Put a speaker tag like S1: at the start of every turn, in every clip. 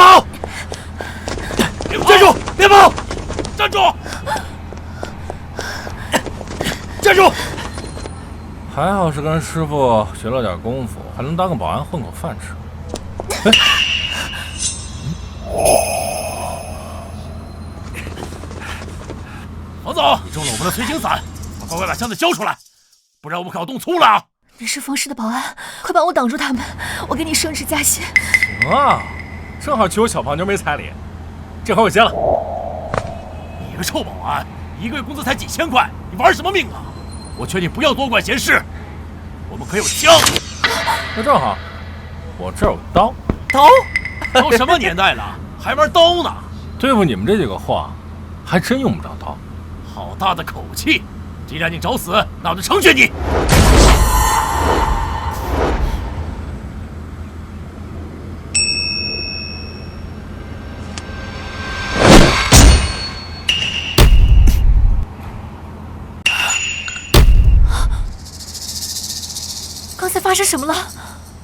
S1: 跑！站住！别跑！站住！站住！
S2: 还好是跟师傅学了点功夫，还能当个保安混口饭吃。
S1: 冯总，你中了我们的催情散，快快把箱子交出来，不然我们可要动粗了啊！
S3: 你是冯氏的保安，快帮我挡住他们，我给你升职加薪。
S2: 行啊，正好求小胖妞没彩礼，这回我接了。
S1: 你个臭保安，一个月工资才几千块，你玩什么命啊？我劝你不要多管闲事，我们可有枪。
S2: 那正好，我这儿有刀。
S1: 刀？都什么年代了，还玩刀呢？
S2: 对付你们这几个货，还真用不着刀。
S1: 好大的口气！既然你找死，那我就成全你。
S3: 刚才发生什么了？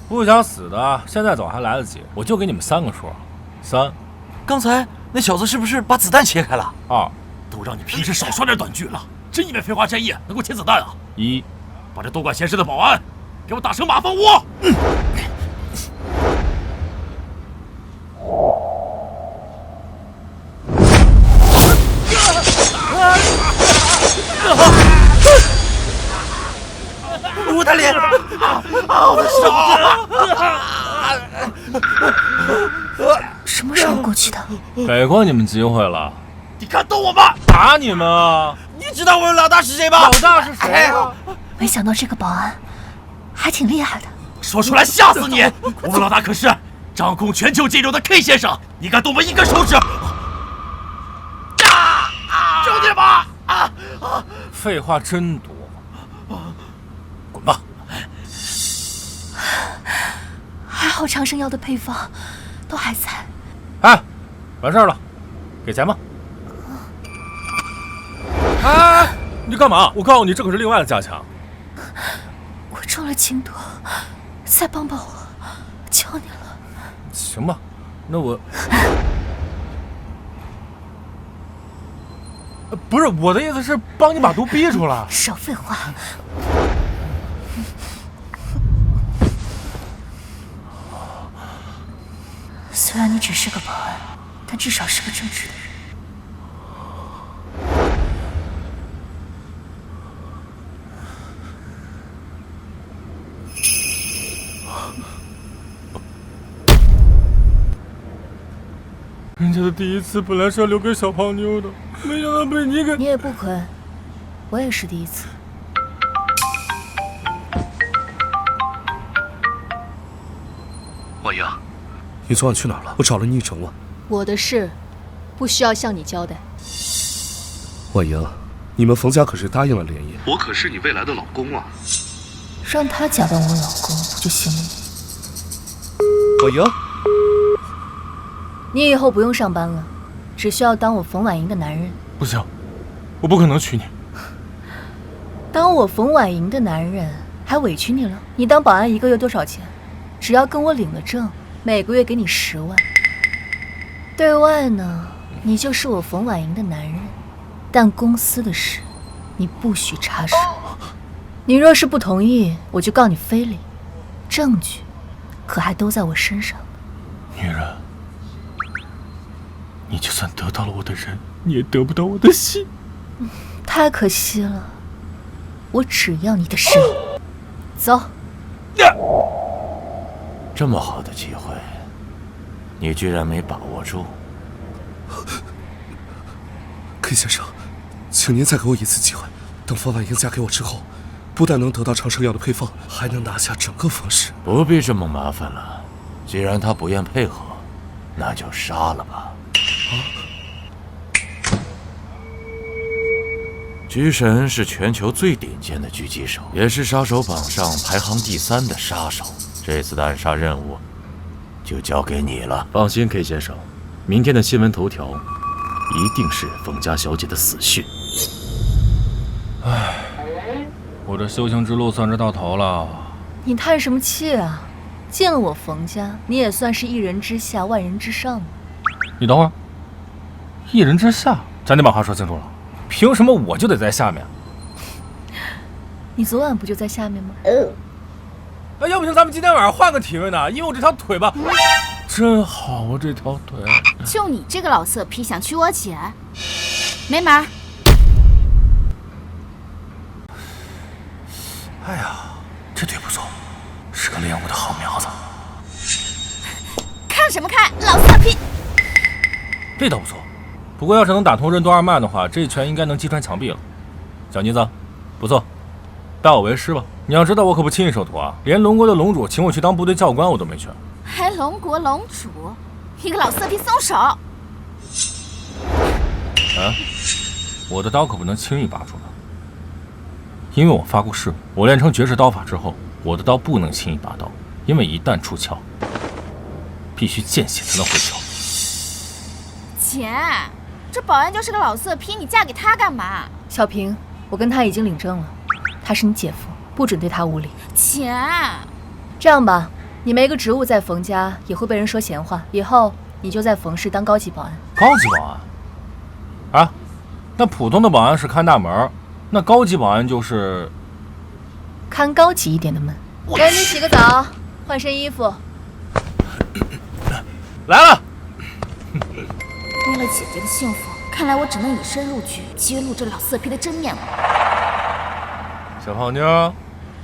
S2: 不想死的，现在走还来得及。我就给你们3个数：3。
S4: 刚才那小子是不是把子弹切开了
S2: ？2。
S1: 都让你平时少耍点短剧了，真以为飞花摘叶能够切子弹啊
S2: ？1。
S1: 把这多管闲事的保安给我打成马蜂窝！
S4: 我的脸！我的手！
S3: 什么时候过去的？
S2: 给过你们机会了。
S1: 你敢动我吗？
S2: 打你们啊！
S4: 你知道我们老大是谁吗？
S2: 老大是谁啊？
S3: 没想到这个保安还挺厉害的。
S1: 说出来吓死你！我们老大可是掌控全球金融的 K 先生，你敢动我1根手指？兄弟们！
S2: 废话真多。滚吧！
S3: 还好长生药的配方都还在。
S2: 哎，完事儿了，给钱吧。哎，你干嘛？我告诉你，这可是另外的加强。
S3: 我中了情毒，再帮帮我，求你了。
S2: 行吧，那我……不是，我的意思是帮你把毒逼出来。
S3: 少废话。虽然你只是个保安，但至少是个正直的人。
S2: 人家的第一次本来是要留给小胖妞的，没想到被你给……
S3: 你也不亏，我也是第一次。
S5: 婉莹，你昨晚去哪儿了？我找了你一整晚。
S6: 我的事不需要向你交代。
S5: 婉莹，你们冯家可是答应了联姻，我可是你未来的老公啊。
S3: 让他假扮我老公不就行了吗？
S5: 婉莹，
S6: 你以后不用上班了，只需要当我冯婉莹的男人。
S2: 不行，我不可能娶你。
S6: 当我冯婉莹的男人还委屈你了？你当保安1个月多少钱？只要跟我领了证，每个月给你10万。对外呢，你就是我冯婉莹的男人，但公司的事，你不许插手。你若是不同意，我就告你非礼，证据可还都在我身上。
S2: 女人，你就算得到了我的人，你也得不到我的心。
S6: 太可惜了，我只要你的肾。走。
S4: 这么好的机会，你居然没把握住。
S5: K 先生，请您再给我一次机会。等冯婉莹嫁给我之后，不但能得到长生药的配方，还能拿下整个冯氏。
S4: 不必这么麻烦了，既然他不愿配合，那就杀了吧。狙神是全球最顶尖的狙击手，也是杀手榜上排行第3的杀手。这次的暗杀任务就交给你了。
S7: 放心 ，K 先生，明天的新闻头条一定是冯家小姐的死讯。
S2: 唉，我这修行之路算是到头了。
S6: 你叹什么气啊？进了我冯家，你也算是一人之下，万人之上了。
S2: 你等会儿，一人之下，咱得把话说清楚了。凭什么我就得在下面？
S6: 你昨晚不就在下面吗？
S2: 要不行，咱们今天晚上换个体位呢？因为我这条腿吧，真好啊，这条腿。
S8: 就你这个老色批，想娶我姐？没门儿！
S2: 哎呀，这腿不错，是个练武的好苗子。
S8: 看什么看，老色批！
S2: 这倒不错，不过要是能打通任督二脉的话，这一拳应该能击穿墙壁了。小妮子，不错，拜我为师吧。你要知道，我可不轻易受徒啊，连龙国的龙主请我去当部队教官，我都没去。
S8: 还龙国龙主，一个老色批，松手！
S2: 啊，我的刀可不能轻易拔出来，因为我发过誓，我练成绝世刀法之后，我的刀不能轻易拔刀，因为一旦出鞘，必须见血才能回鞘。
S8: 姐，这保安就是个老色批，你嫁给他干嘛？
S6: 小平，我跟他已经领证了，他是你姐夫，不准对他无礼。
S8: 姐，
S6: 这样吧，你没个职务在冯家，也会被人说闲话，以后你就在冯氏当高级保安。
S2: 高级保安？啊，那普通的保安是看大门，那高级保安就是
S6: 看高级一点的门。赶紧洗个澡，换身衣服。
S2: 来了。
S8: 为了姐姐的幸福，看来我只能以身入局，揭露这老色批的真面目。
S2: 小胖妞，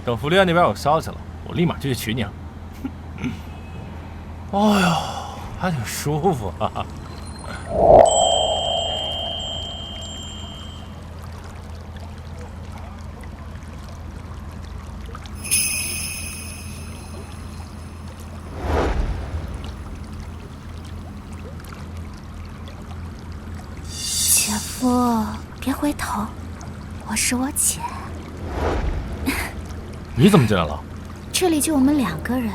S2: 等福利院那边有消息了，我立马就去娶你了。哎呦，还挺舒服啊。
S8: 姐夫，别回头，我是我姐。
S2: 你怎么进来了？
S8: 这里就我们2个人，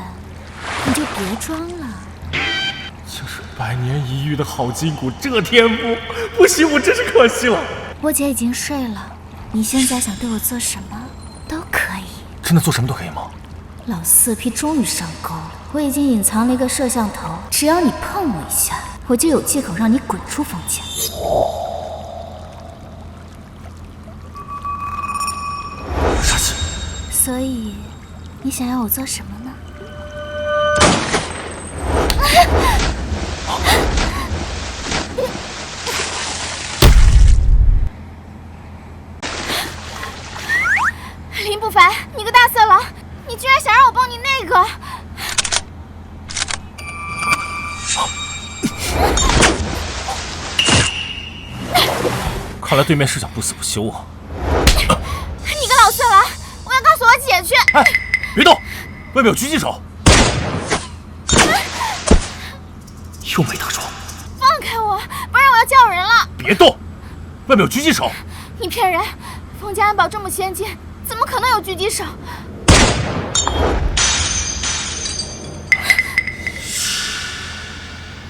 S8: 你就别装了。
S2: 就是100年一遇的好筋骨，这天赋不行，我真是可惜了。
S8: 我姐已经睡了，你现在想对我做什么都可以。
S2: 真的做什么都可以吗？
S8: 老色批终于上钩了，我已经隐藏了一个摄像头，只要你碰我一下，我就有借口让你滚出房间。
S2: 杀气。
S8: 所以，你想要我做什么呢？林不凡，你个大色狼，你居然想让我帮你那个！
S2: 看来对面是想不死不休啊！
S8: 你个老色狼，我要告诉我姐去！
S2: 哎，别动，外面有狙击手。又没打中。
S8: 放开我，不然我要叫人了！
S2: 别动，外面有狙击手。
S8: 你骗人！冯家安保这么先进，怎么可能有狙击手？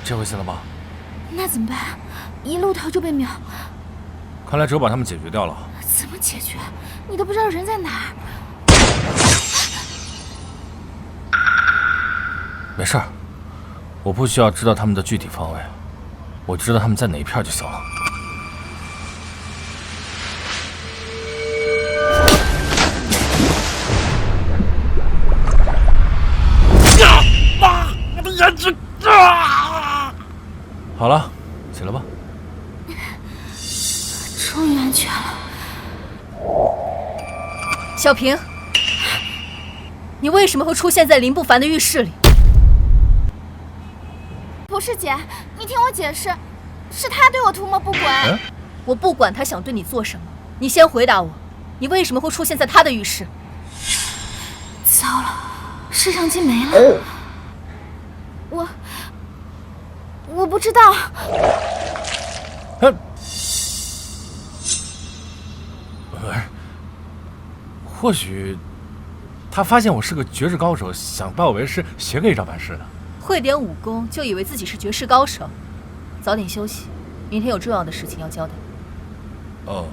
S2: 这回信了吧？
S8: 那怎么办？一露头就被秒，
S2: 看来只有把他们解决掉了。
S8: 怎么解决？你都不知道人在哪儿。
S2: 没事儿，我不需要知道他们的具体方位，我知道他们在哪一片就行了。
S1: 妈，我的眼睛啊！
S2: 好了，起来吧。
S8: 终于安全了。
S6: 小平，你为什么会出现在林不凡的浴室里？
S8: 不是姐，你听我解释，是他对我图谋不轨。
S6: 我不管他想对你做什么，你先回答我，你为什么会出现在他的浴室？
S8: 糟了，摄像机没了。我不知道。
S2: 或许他发现我是个绝世高手，想拜我为师，学个一招半式的。
S6: 会点武功就以为自己是绝世高手，早点休息，明天有重要的事情要交代。
S2: 哦。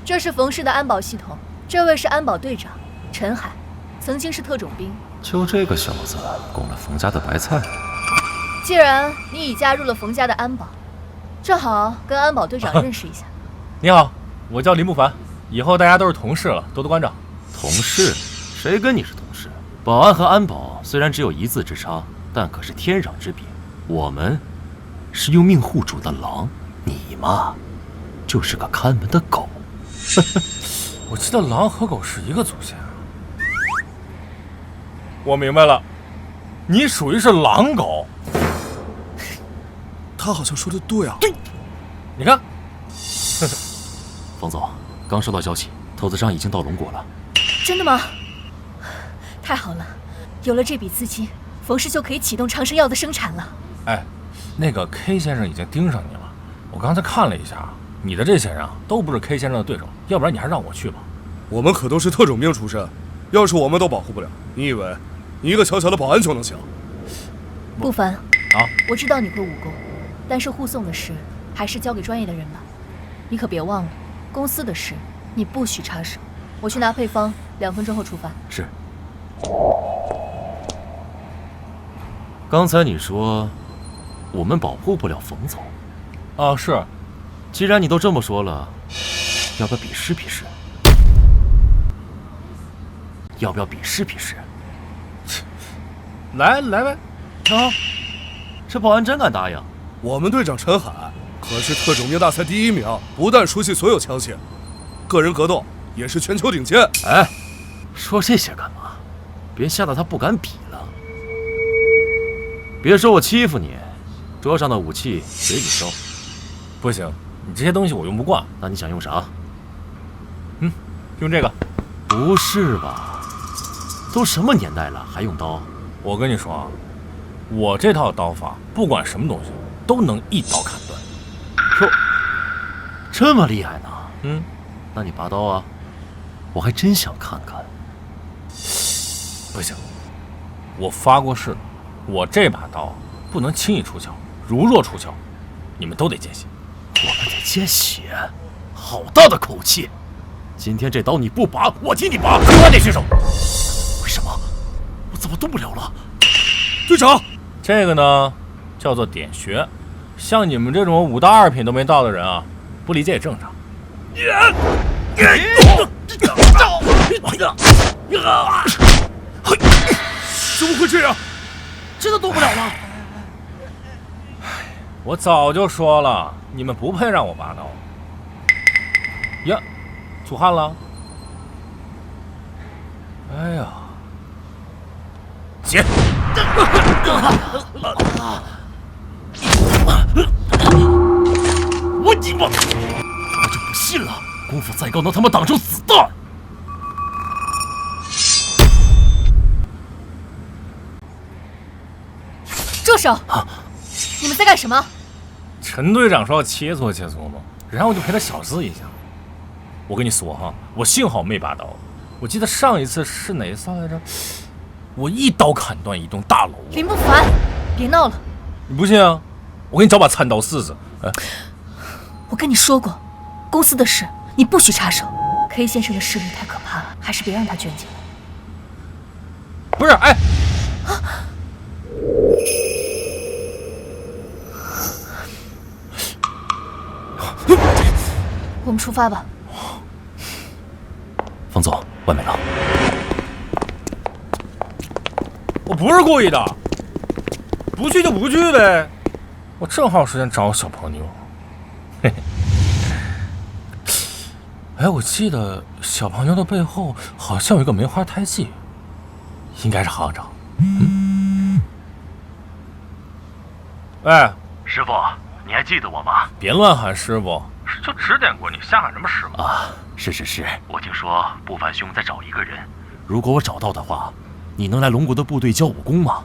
S6: 这是冯氏的安保系统，这位是安保队长陈海，曾经是特种兵。
S7: 就这个小子供了冯家的白菜。
S6: 既然你已加入了冯家的安保，正好跟安保队长认识一下。
S2: 你好，我叫林不凡，以后大家都是同事了，多多关照。
S7: 同事？谁跟你是同事？保安和安保虽然只有一字之差，但可是天壤之别。我们是用命护主的狼，你嘛，就是个看门的狗。
S2: 我记得狼和狗是一个祖先。我明白了，你属于是狼狗。
S5: 他好像说的对啊。
S2: 对，你看。
S7: 冯总，刚收到消息，投资商已经到龙国了。
S6: 真的吗？太好了，有了这笔资金，冯氏就可以启动长生药的生产了。
S2: 哎，那个 K 先生已经盯上你了，我刚才看了一下，你的这些人啊，都不是 K 先生的对手，要不然你还让我去吧。
S5: 我们可都是特种兵出身，要是我们都保护不了，你以为你一个小小的保安就能行？
S6: 不凡
S2: 啊，
S6: 我知道你会武功，但是护送的事还是交给专业的人吧。你可别忘了，公司的事你不许插手。我去拿配方，2分钟后出发。
S7: 是。刚才你说我们保护不了冯总。
S2: 啊，是。
S7: 既然你都这么说了，要不要比试比试？要不要比试比试？
S2: 来呗。
S7: 啊，这保安真敢答应。
S5: 我们队长陈海可是特种兵大赛第1名，不但熟悉所有枪械，个人格斗也是全球顶尖。
S7: 哎，说这些干嘛？别吓得他不敢比了。别说我欺负你，桌上的武器随你收。
S2: 不行，你这些东西我用不惯。
S7: 那你想用啥？
S2: 用这个。
S7: 不是吧？都什么年代了，还用刀？
S2: 我跟你说啊，我这套刀法，不管什么东西都能一刀砍断。
S7: 哟，这么厉害呢？那你拔刀啊，我还真想看看。
S2: 不行，我发过誓，我这把刀不能轻易出鞘，如若出鞘，你们都得见血。
S7: 我们得见血？好大的口气！今天这刀你不拔，我替你拔。
S2: 快点选手！
S7: 为什么？我怎么动不了了？
S5: 队长，
S2: 这个呢，叫做点穴。像你们这种5到2品都没到的人啊，不理解也正常。
S5: 怎么会这样？
S1: 真的动不了了。
S2: 我早就说了，你们不配让我拔刀。呀，出汗了。哎呀，起！
S7: 我就不信了，功夫再高能他妈挡住子弹。
S6: 住手！你们在干什么？
S2: 陈队长说要切磋切磋嘛，然后我就陪他小试一下。我跟你说哈，我幸好没拔刀。我记得上一次是哪一次来着？我一刀砍断一栋大楼。
S6: 林不凡，别闹了！
S2: 你不信啊？我给你找把餐刀试试。
S6: 我跟你说过，公司的事你不许插手。K 先生的势力太可怕了，还是别让他卷进来。
S2: 不是，哎。
S6: 我们出发吧。
S7: 冯总，外面冷。
S2: 我不是故意的，不去就不去呗。我正好时间找我小朋友。嘿嘿。哎，我记得小胖妞的背后好像有一个梅花胎记，应该是行长。哎，
S4: 师傅，你还记得我吗？
S2: 别乱喊师傅，就指点过你，瞎喊什么师傅
S7: 啊？是，
S4: 我听说不凡兄在找一个人，
S7: 如果我找到的话，你能来龙国的部队教武功吗？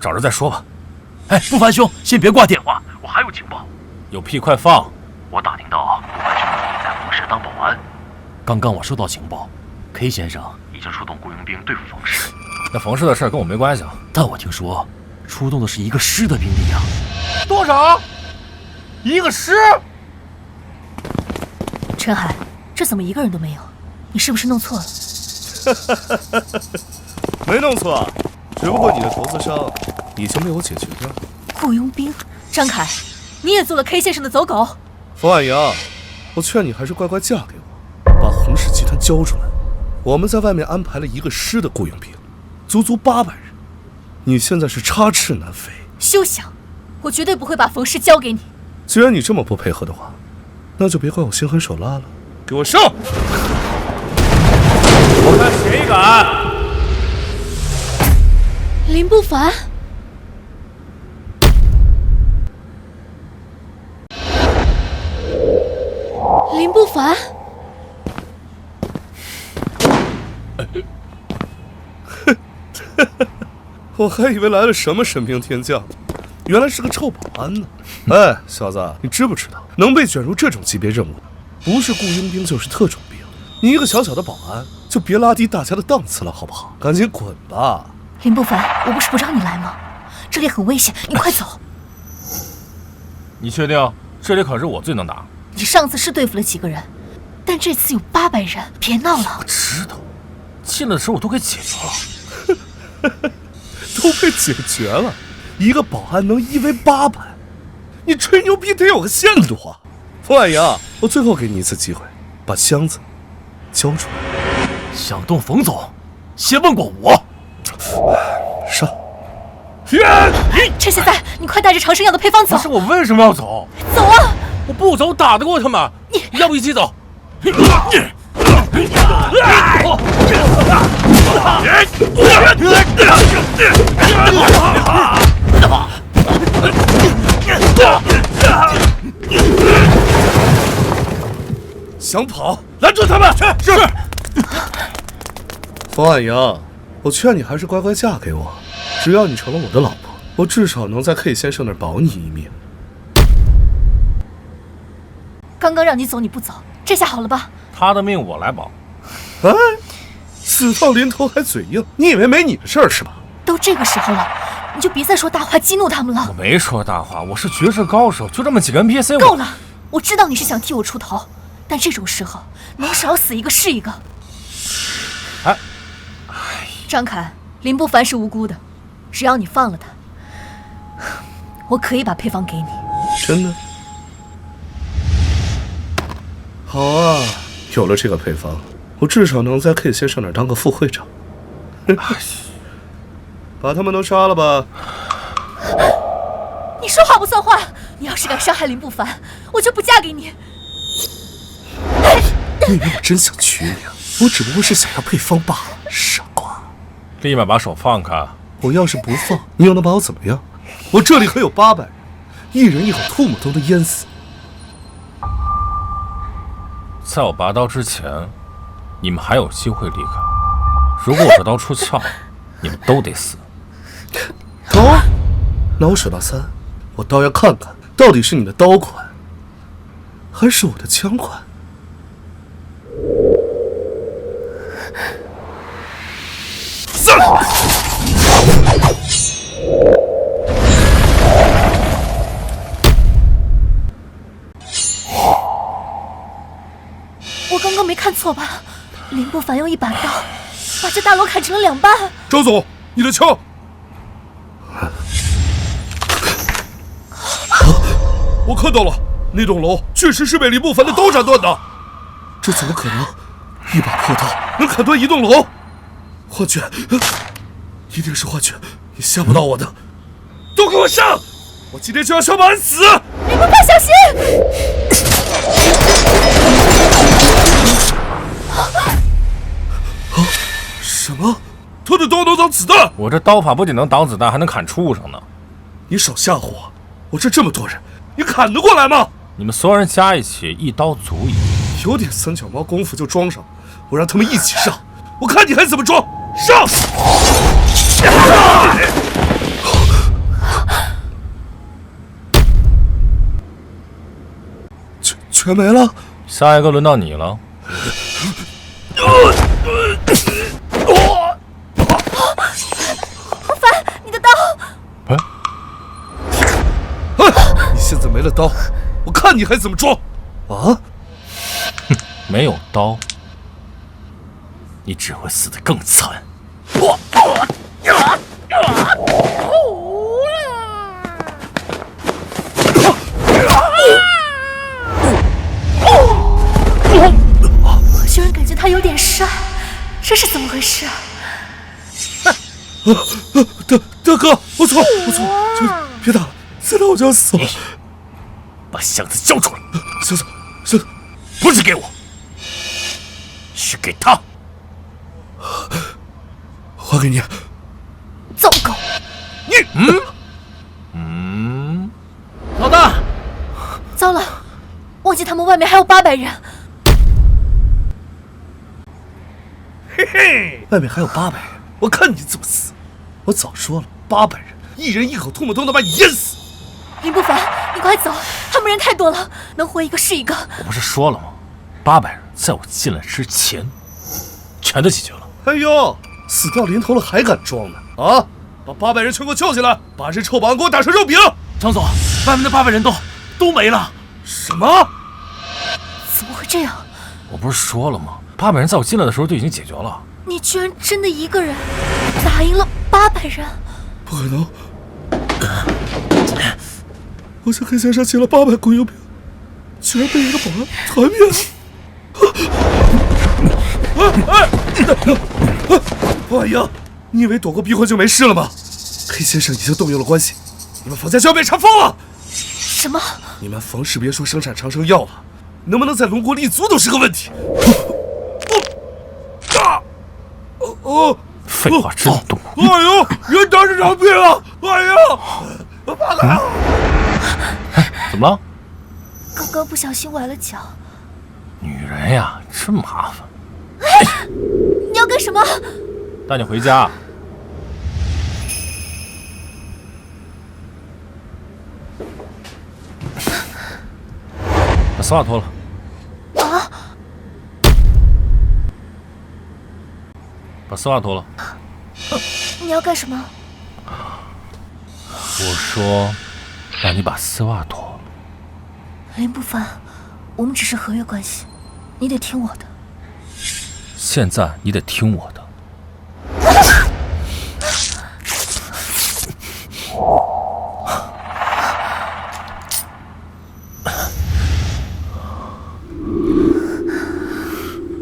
S2: 找着再说吧。
S7: 哎，不凡兄，先别挂电话，
S4: 我还有情报。
S2: 有屁快放！
S4: 我打听到不凡兄你在冯氏当保安。
S7: 刚刚我收到情报 ，K 先生
S4: 已经出动雇佣兵对付冯氏。
S2: 那冯氏的事跟我没关系啊。
S7: 但我听说出动的是一个师的兵力啊。
S2: 多少？1个师？
S6: 陈海，这怎么一个人都没有？你是不是弄错了？
S5: 没弄错，只不过你的头子伤已经被我解决掉。
S6: 雇佣兵，张凯，你也做了 K 先生的走狗。
S5: 冯婉莹，我劝你还是乖乖嫁给我，把洪氏集团交出来。我们在外面安排了1个师的雇佣兵，足足800人。你现在是插翅难飞。
S6: 休想！我绝对不会把冯氏交给你。
S5: 既然你这么不配合的话，那就别怪我心狠手辣了。给我上！
S2: 我看谁敢！
S3: 林不凡，林不凡，
S5: 我还以为来了什么神兵天将，原来是个臭保安呢。哎，小子，你知不知道，能被卷入这种级别任务的，不是雇佣兵就是特种兵。你一个小小的保安，就别拉低大家的档次了，好不好？赶紧滚吧！
S6: 林不凡，我不是不让你来吗？这里很危险，你快走。
S2: 你确定？这里可是我最能打。
S6: 你上次是对付了几个人，但这次有800人，别闹了。
S2: 我知道，进来的时候我都给解决了。
S5: 都被解决了，一个保安能1v800，你吹牛逼得有个限度啊！冯婉莹，我最后给你一次机会，把箱子交出来。
S1: 想动冯总，先问过我。
S5: 上！
S6: 趁现在，你快带着长生药的配方走。
S2: 不是我为什么要走？
S6: 走啊！
S2: 我不走打得过他们。要不一起走？
S5: 想跑，拦住他们！是。冯婉莹，我劝你还是乖乖嫁给我。只要你成了我的老婆，我至少能在 K 先生那儿保你一命。
S6: 刚刚让你走你不走，这下好了吧？
S2: 他的命我来保。
S5: 哎，死到临头还嘴硬，你以为没你的事儿是吧？
S6: 都这个时候了，你就别再说大话激怒他们了。
S2: 我没说大话，我是绝世高手，就这么几个 NPC。
S6: 够了！我知道你是想替我出头，但这种时候能少死一个是一个。
S2: 哎，
S6: 张凯，林不凡是无辜的，只要你放了他，我可以把配方给你。
S5: 真的？好啊，有了这个配方，我至少能在 K 先生那儿当个副会长。把他们都杀了吧！
S6: 你说话不算话！你要是敢伤害林不凡，我就不嫁给你。
S5: 你以为我真想娶你啊？我只不过是想要配方罢了，傻瓜！
S2: 立马把手放开！
S5: 我要是不放，你又能把我怎么样？我这里可有800人，一人一口唾沫都能淹死。
S2: 在我拔刀之前，你们还有机会离开。如果我这刀出鞘，你们都得死。
S5: 刀？那我数到3，我倒要看看，到底是你的刀款，还是我的枪款。
S6: 我刚刚没看错吧？林不凡用一把刀把这大楼砍成了2半。
S5: 周总，你的枪！我看到了，那栋楼确实是被林不凡的刀斩断的。这怎么可能？一把破刀能砍断一栋楼？幻觉，一定是幻觉！你吓不到我的。都给我上！我今天就要小马安死！
S6: 林不凡，小心！
S5: 什么？他的刀能挡子弹？
S2: 我这刀法不仅能挡子弹，还能砍畜生呢。
S5: 你少吓唬我！我这么多人，你砍得过来吗？
S2: 你们所有人加一起，一刀足矣。
S5: 有点三脚猫功夫就装上，我让他们一起上，我看你还怎么装！上！全没了。
S2: 下一个轮到你了。
S6: 不凡，你的刀！
S5: 你现在没了刀，我看你还怎么装！啊！
S2: 没有刀，你只会死得更惨。
S3: 居然感觉他有点帅，这是怎么回事啊？
S5: 大哥，我错，求你别打了，再打我就要死了。
S2: 把箱子交出来！
S5: 行，
S2: 不是给我，是给他。
S5: 还给你。
S3: 糟糕！
S1: 老大，
S3: 糟了，忘记他们外面还有800人。
S5: 嘿嘿，外面还有800人，我看你怎么死！我早说了，800人，一人一口唾沫都能把你淹死。
S3: 林不凡，你快走，他们人太多了，能活一个是一个。
S2: 我不是说了吗？800人在我进来之前，全都解决了。
S5: 哎呦，死掉临头了还敢装呢？啊！把800人全给我叫起来，把这臭保安给我打成肉饼！
S1: 张总，外面的800人都没了。
S5: 什么？
S3: 怎么会这样？
S2: 我不是说了吗？800人在我进来的时候就已经解决了。
S3: 你居然真的一个人打赢了800人？
S5: 不可能！我向黑先生借了800公邮票，居然被一个保安团灭了！万英，你以为躲过逼婚就没事了吗？黑先生已经动用了关系，你们冯家就要被查封了！
S3: 什么？
S5: 你们冯氏别说生产长生药了，能不能在龙国立足都是个问题。
S2: 废话真多。
S5: 哎呦，人打这场病啊！哎呀，放开！
S2: 怎么了？
S3: 刚刚不小心崴了脚。
S2: 女人呀，真麻烦。
S3: 你要干什么？
S2: 带你回家。把丝袜脱了。
S3: 啊！
S2: 把丝袜脱了。
S3: 你要干什么？
S2: 我说，让你把丝袜脱了。
S3: 林不凡，我们只是合约关系，你得听我的。
S2: 现在你得听我的。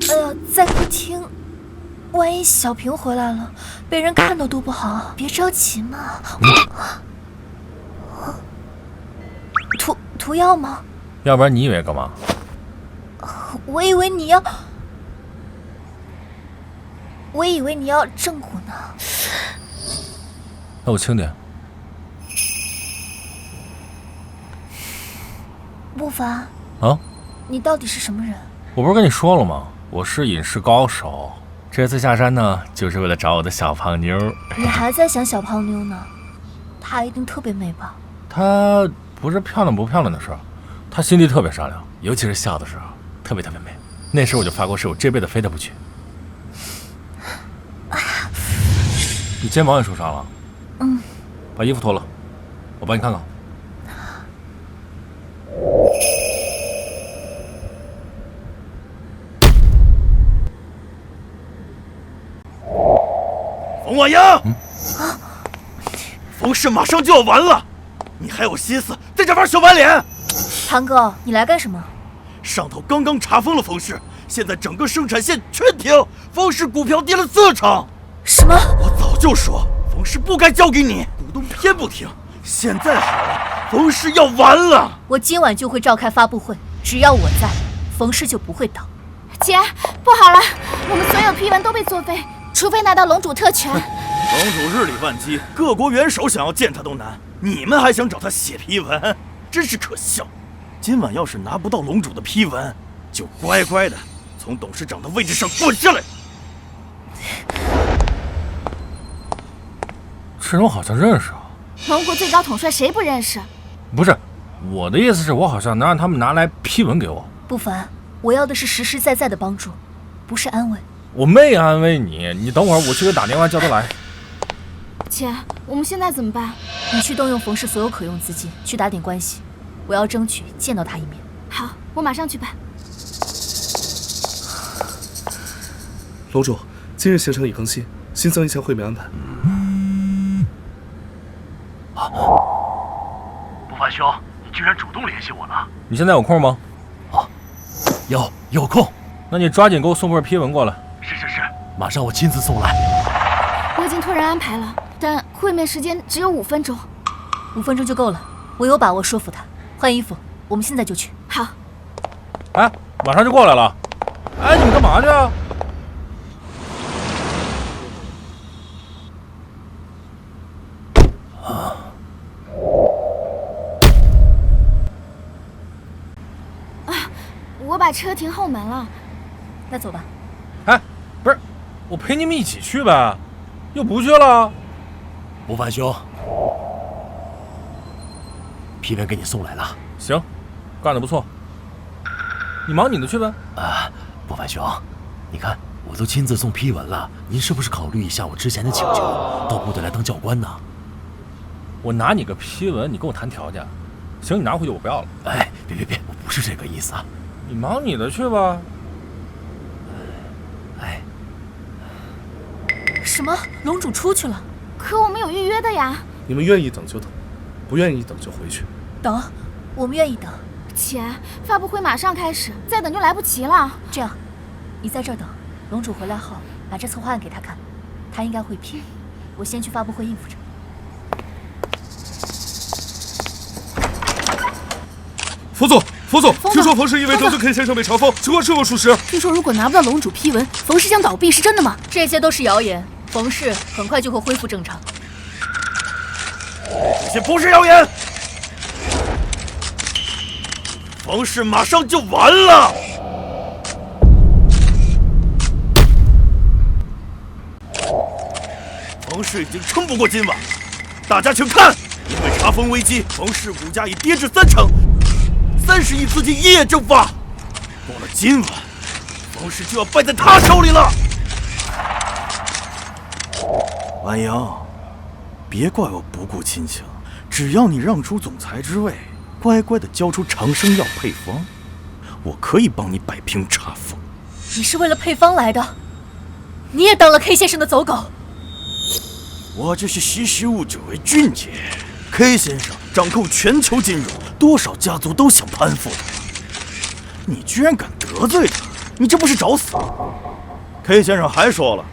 S3: 哎呀，再不听，万一小平回来了，被人看到多不好。别着急嘛。涂药吗？
S2: 要不然你以为干嘛？
S3: 我以为你要正骨呢。
S2: 那我轻点。
S3: 不凡
S2: 啊？
S3: 你到底是什么人？
S2: 我不是跟你说了吗？我是隐士高手。这次下山呢，就是为了找我的小胖妞。
S3: 你还在想小胖妞呢？她一定特别美吧？
S2: 她不是漂亮不漂亮的事儿，她心地特别善良，尤其是笑的时候，特别美。那时我就发过誓，我这辈子非她不娶。你肩膀也受伤了？
S3: 嗯。
S2: 把衣服脱了，我帮你看看。
S1: 冯婉英，冯氏马上就要完了，你还有心思在这玩小白脸？
S3: 唐哥，你来干什么？
S1: 上头刚刚查封了冯氏，现在整个生产线全停，冯氏股票跌了4成。
S3: 什么？
S1: 我早就说冯氏不该交给你，股东偏不听。现在好了，冯氏要完了。
S3: 我今晚就会召开发布会，只要我在，冯氏就不会倒。
S8: 姐，不好了，我们所有批文都被作废，除非拿到龙主特权。
S1: 龙主日理万机，各国元首想要见他都难，你们还想找他写批文，真是可笑。今晚要是拿不到龙主的批文，就乖乖的从董事长的位置上滚下来。
S2: 这人我好像认识啊。
S8: 龙国最高统帅谁不认识？
S2: 不是，我的意思是我好像能让他们拿来批文给我。
S3: 不凡，我要的是实实在在的帮助，不是安慰。
S2: 我没安慰你，你等会儿我去给打电话叫他来。
S8: 姐，我们现在怎么办？
S3: 你去动用冯氏所有可用资金去打点关系，我要争取见到他一面。
S8: 好，我马上去办。
S5: 楼主，今日行程已更新，新增一项会面安排。
S7: 不凡兄，你居然主动联系我了。
S2: 你现在有空吗？
S7: 有空。
S2: 那你抓紧给我送份批文过来。
S7: 是，马上我亲自送来。
S8: 我已经托人安排了，但会面时间只有5分钟。
S3: 5分钟就够了，我有把握说服他。换衣服，我们现在就去。
S8: 好。
S2: 哎，马上就过来了。哎，你们干嘛去啊？
S8: 我把车停后门了。
S3: 那走吧。
S2: 哎，不是，我陪你们一起去呗，又不去了。
S7: 不凡兄，批文给你送来了。
S2: 行，干得不错。你忙你的去呗。
S7: 不凡兄，你看我都亲自送批文了，您是不是考虑一下我之前的请求，到部队来当教官呢？
S2: 我拿你个批文，你跟我谈条件？行，你拿回去，我不要了。
S7: 哎，别，我不是这个意思啊。
S2: 你忙你的去吧。
S7: 哎，
S3: 什么？龙主出去了？
S8: 可我们有预约的呀。
S5: 你们愿意等就等，不愿意等就回去。
S3: 等，我们愿意等。
S8: 姐，发布会马上开始，再等就来不及了。
S3: 这样，你在这儿等，龙主回来后把这策划案给他看，他应该会批。我先去发布会应付着。
S5: 冯总，听说冯氏因为得罪 K 先生被查封，情况是否属实？
S8: 听说如果拿不到龙主批文，冯氏将倒闭，是真的吗？
S6: 这些都是谣言，冯氏很快就会恢复正常。
S1: 这些不是谣言，冯氏马上就完了。冯氏已经撑不过今晚，大家请看，因为查封危机，冯氏股价已跌至3成。30亿资金一夜蒸发，过了今晚，冯氏就要败在他手里了。婉莹，别怪我不顾亲情，只要你让出总裁之位，乖乖的交出长生药配方，我可以帮你摆平查封。
S3: 你是为了配方来的？你也当了 K 先生的走狗？
S1: 我这是识时务者为俊杰。K 先生掌控全球金融，多少家族都想攀附他，你居然敢得罪他，你这不是找死？K 先生还说了，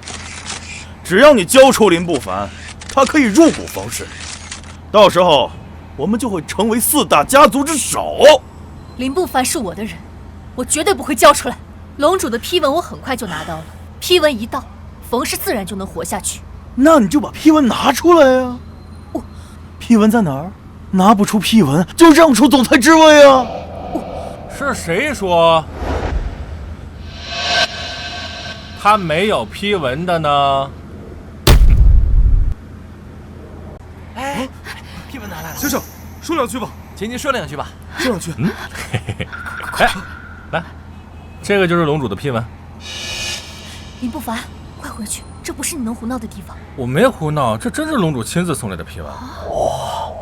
S1: 只要你交出林不凡，他可以入股冯氏，到时候我们就会成为4大家族之首。
S3: 林不凡是我的人，我绝对不会交出来。龙主的批文我很快就拿到了，批文一到，冯氏自然就能活下去。
S1: 那你就把批文拿出来呀！批文在哪儿？拿不出批文就让出总裁之位啊！
S2: 是谁说他没有批文的呢？
S7: 哎，批文拿来了。
S5: 先生，说两句吧。
S7: 请您说两句吧。
S5: 说两句。
S2: 哎，来，这个就是龙主的批文。
S3: 林不凡，快回去，这不是你能胡闹的地方。
S2: 我没胡闹，这真是龙主亲自送来的批文。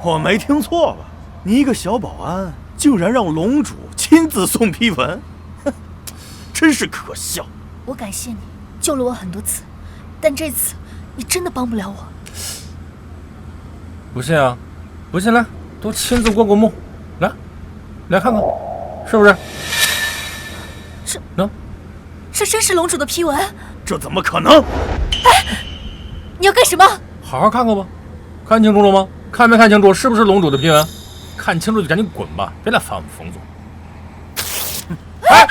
S1: 我没听错吧？你一个小保安，竟然让龙主亲自送批文，哼，真是可笑。
S3: 我感谢你救了我很多次，但这次你真的帮不了我。
S2: 不信啊？不信来，都亲自过过目，来看看，是不是？
S3: 是
S2: 能？
S3: 这真是龙主的批文？
S1: 这怎么可能？
S3: 哎，你要干什么？
S2: 好好看看吧，看清楚了吗？看没看清楚？是不是龙主的批文？看清楚就赶紧滚吧，别来烦我们冯总。哎，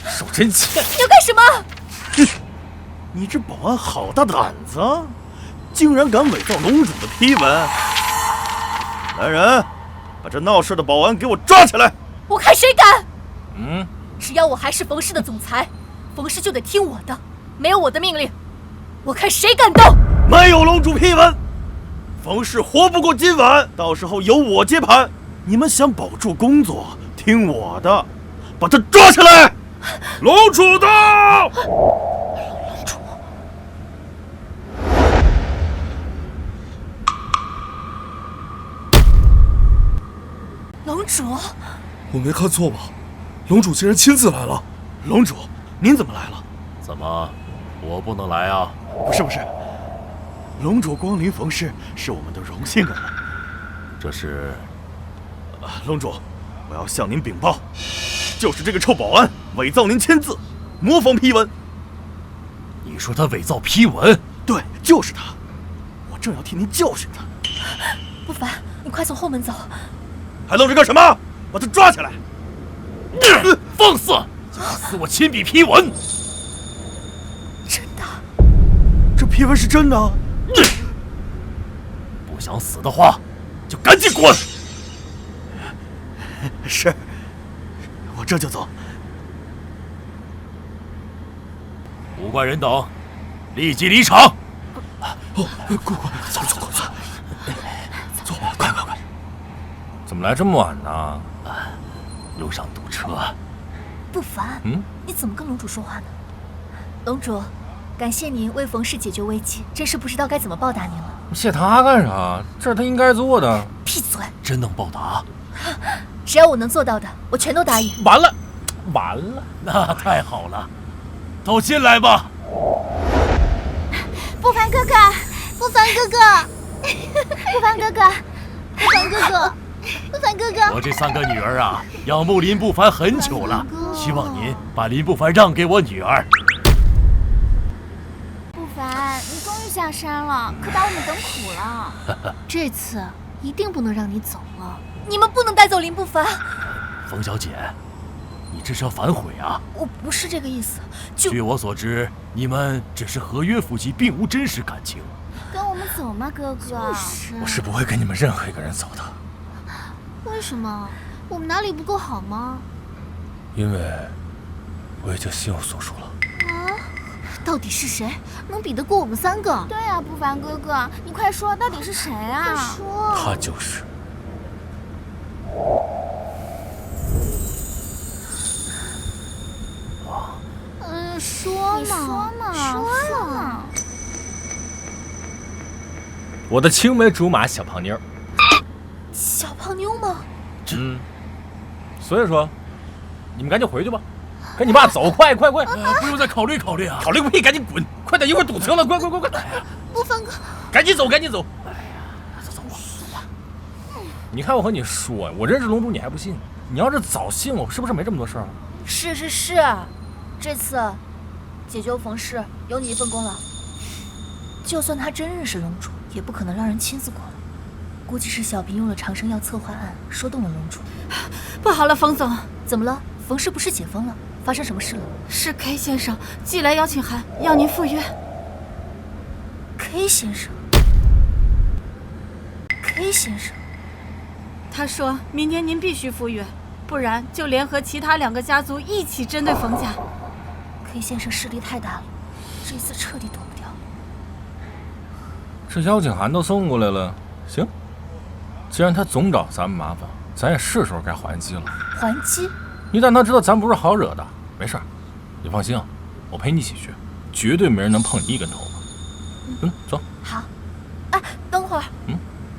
S2: 手真欠！
S3: 你要干什么？
S1: 你这保安好大胆子，竟然敢伪造龙主的批文！来人，把这闹事的保安给我抓起来！
S3: 我看谁敢！只要我还是冯氏的总裁，冯氏就得听我的，没有我的命令，我看谁敢动！
S1: 没有龙主批文，冯氏活不过今晚，到时候由我接盘。你们想保住工作，听我的，把他抓起来！
S5: 龙主到！
S3: 龙主，
S5: 我没看错吧？龙主竟然亲自来了！
S1: 龙主，您怎么来了？
S7: 怎么，我不能来啊！
S1: 不是，龙主光临冯氏是我们的荣幸啊。
S7: 这是，
S1: 龙主，我要向您禀报，就是这个臭保安伪造您签字，模仿批文。
S7: 你说他伪造批文？
S1: 对，就是他。我正要替您教训他。
S3: 不凡，你快从后门走。
S1: 还愣着干什么？把他抓起来！
S7: 放肆！假死我亲笔批文！
S3: 真的？
S1: 这批文是真的？
S7: 不想死的话，就赶紧滚！
S1: 是，我这就走。
S7: 无关人等，立即离场。
S1: 走，快！
S2: 怎么来这么晚呢？
S7: 路上堵车。
S3: 不凡，
S2: 嗯，
S3: 你怎么跟龙主说话呢？龙主，感谢您为冯氏解决危机，真是不知道该怎么报答您了。
S2: 谢他干啥？这是他应该做的。
S3: 闭嘴！
S7: 真能报答？
S3: 只要我能做到的，我全都答应。
S2: 完了，
S7: 那太好了，都进来吧。
S8: 不凡哥哥，不凡哥哥，不凡哥哥，不凡哥哥，不凡哥哥。
S7: 我这3个女儿啊，仰慕林不凡很久了，希望您把林不凡让给我女儿。
S8: 不凡，你终于下山了，可把我们等苦了。这次一定不能让你走了。
S3: 你们不能带走林不凡。
S7: 冯小姐，你这是要反悔啊？
S3: 我不是这个意思，就
S7: 据我所知，你们只是合约夫妻，并无真实感情。
S8: 跟我们走吗，哥哥？
S2: 我是不会跟你们任何一个人走的，
S8: 为什么？我们哪里不够好吗？
S2: 因为我已经心有所属了。
S8: 到底是谁能比得过我们3个？对啊，不凡哥哥，你快说，到底是谁啊？快说！
S2: 他就是。
S8: 说嘛！
S2: 我的青梅竹马小胖妞。
S3: 小胖妞吗？
S2: 所以说，你们赶紧回去吧，跟你爸走，快！
S7: 不用再考虑啊！
S2: 考虑个屁，赶紧滚！快点，一会儿堵车了，快！
S3: 不凡哥，
S2: 赶紧走！走吧。你看我和你说，我认识龙主，你还不信？你要是早信我，是不是没这么多事儿？
S3: 是，这次解救冯氏有你一份功劳。就算他真认识龙主，也不可能让人亲自过来。估计是小平用了长生药策划案，说动了龙主。
S6: 不好了，冯总，
S3: 怎么了？冯氏不是解封了？发生什么事了？
S6: 是 K 先生寄来邀请函，要您赴约。
S3: K 先生，
S6: 他说明年您必须赴约，不然就联合其他2个家族一起针对冯家。
S3: K 先生势力太大了，这次彻底躲不掉。
S2: 这邀请函都送过来了，行，既然他总找咱们麻烦，咱也是时候该还击了。
S3: 还击？
S2: 一旦他知道咱不是好惹的，没事儿，你放心啊，我陪你一起去，绝对没人能碰你一根头发。走。
S3: 好。哎，等会儿。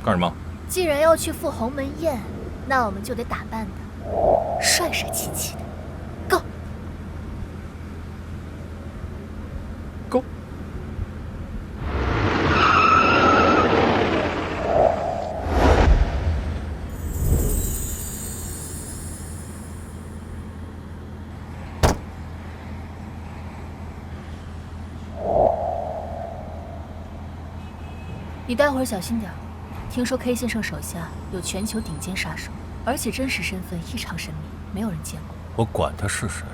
S2: 干什么？
S3: 既然要去赴鸿门宴，那我们就得打扮的帅帅气气的。
S2: Go。
S3: 你待会儿小心点，听说 K 先生手下有全球顶尖杀手，而且真实身份异常神秘，没有人见过。
S2: 我管他是谁，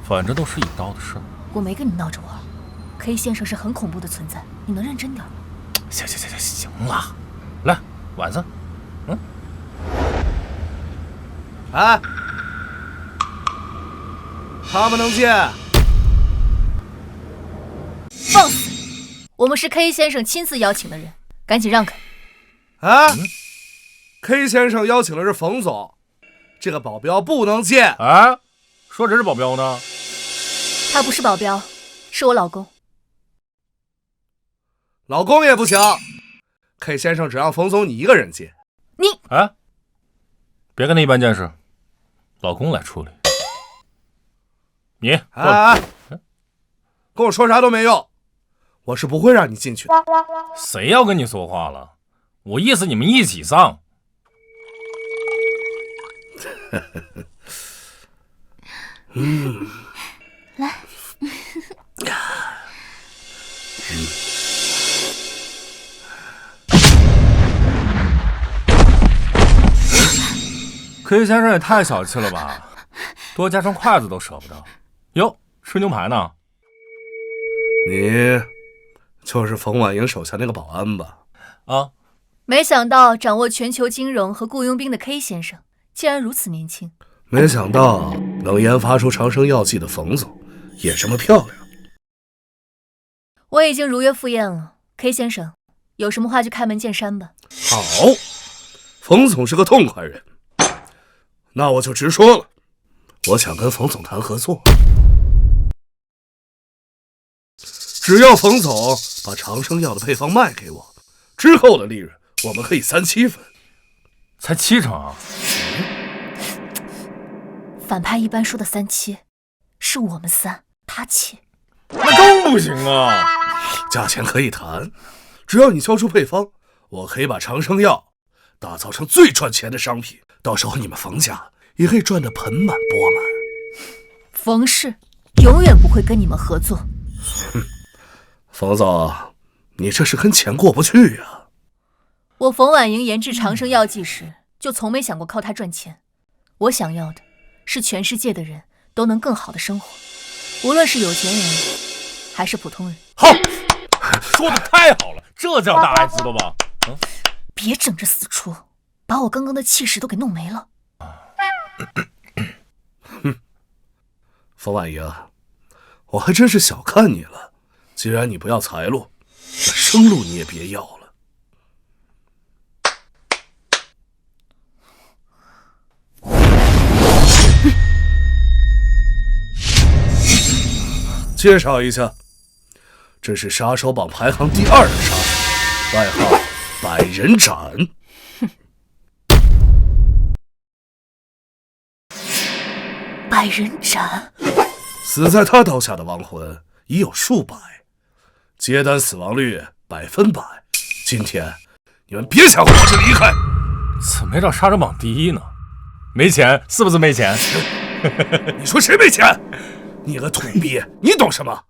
S2: 反正都是一刀的事。
S3: 我没跟你闹着玩。K 先生是很恐怖的存在，你能认真点吗？
S2: 行了，来，晚上，
S5: 哎，他们能进？
S3: 放肆！我们是 K 先生亲自邀请的人，赶紧让开。
S5: K 先生邀请的是冯总，这个保镖不能进。
S2: 说谁是保镖呢？
S3: 他不是保镖，是我老公。
S5: 老公也不行 ，K 先生只让冯总你一个人进。
S3: 你
S2: 别跟他一般见识，老公来处理。你
S5: 跟我说啥都没用，我是不会让你进去的。
S2: 谁要跟你说话了？我意思你们一起上。
S8: 来。
S2: K 先生也太小气了吧，多加双筷子都舍不得。哟，吃牛排呢？
S5: 你就是冯婉莹手下那个保安吧？
S2: 啊，
S6: 没想到掌握全球金融和雇佣兵的 K 先生竟然如此年轻。
S5: 没想到能研发出长生药剂的冯总也这么漂亮。
S6: 我已经如约赴宴了， K 先生有什么话就开门见山吧。
S5: 好，冯总是个痛快人，那我就直说了，我想跟冯总谈合作。只要冯总把长生药的配方卖给我，之后的利润我们可以3-7分。
S2: 才70%啊！
S6: 反派一般说的3-7，是我们3，他7，
S2: 那更不行啊！
S5: 价钱可以谈，只要你交出配方，我可以把长生药打造成最赚钱的商品，到时候你们冯家也可以赚得盆满钵满。
S6: 冯氏永远不会跟你们合作。
S5: 冯总，你这是跟钱过不去呀！
S6: 我冯婉莹研制长生药剂时，就从没想过靠它赚钱。我想要的是全世界的人都能更好的生活，无论是有钱人还是普通人。
S2: 好，说的太好了，这叫大爱，知道吧？
S6: 别整着死出，把我刚刚的气势都给弄没了。
S5: 冯婉莹，我还真是小看你了。既然你不要财路，那生路你也别要了。介绍一下，这是杀手榜排行第2的杀手，外号百人斩。
S6: 百人斩，
S5: 死在他刀下的亡魂已有数百，接单死亡率100%。今天你们别想活着离开。
S2: 怎么没找杀手榜第1呢？没钱是不是没钱？
S5: 你说谁没钱？你个土鳖，你懂什么？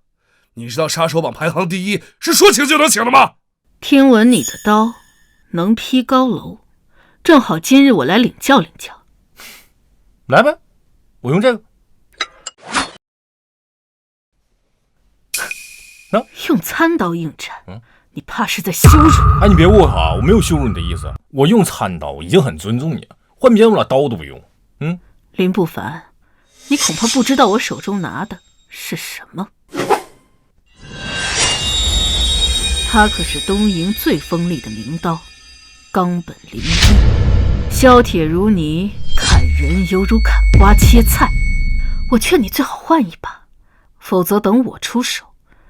S5: 你知道杀手榜排行第1是说请就能请的吗？
S9: 听闻你的刀能劈高楼，正好今日我来领教领教。
S2: 来呗，我用这个。
S9: 用餐刀应战，你怕是在羞辱我？
S2: 哎，你别误会啊，我没有羞辱你的意思，我用餐刀已经很尊重你了，换别人我俩刀都不用。
S9: 林不凡，你恐怕不知道我手中拿的是什么。它可是东瀛最锋利的名刀，冈本灵一，削铁如泥，砍人犹如砍瓜切菜。我劝你最好换一把，否则等我出手，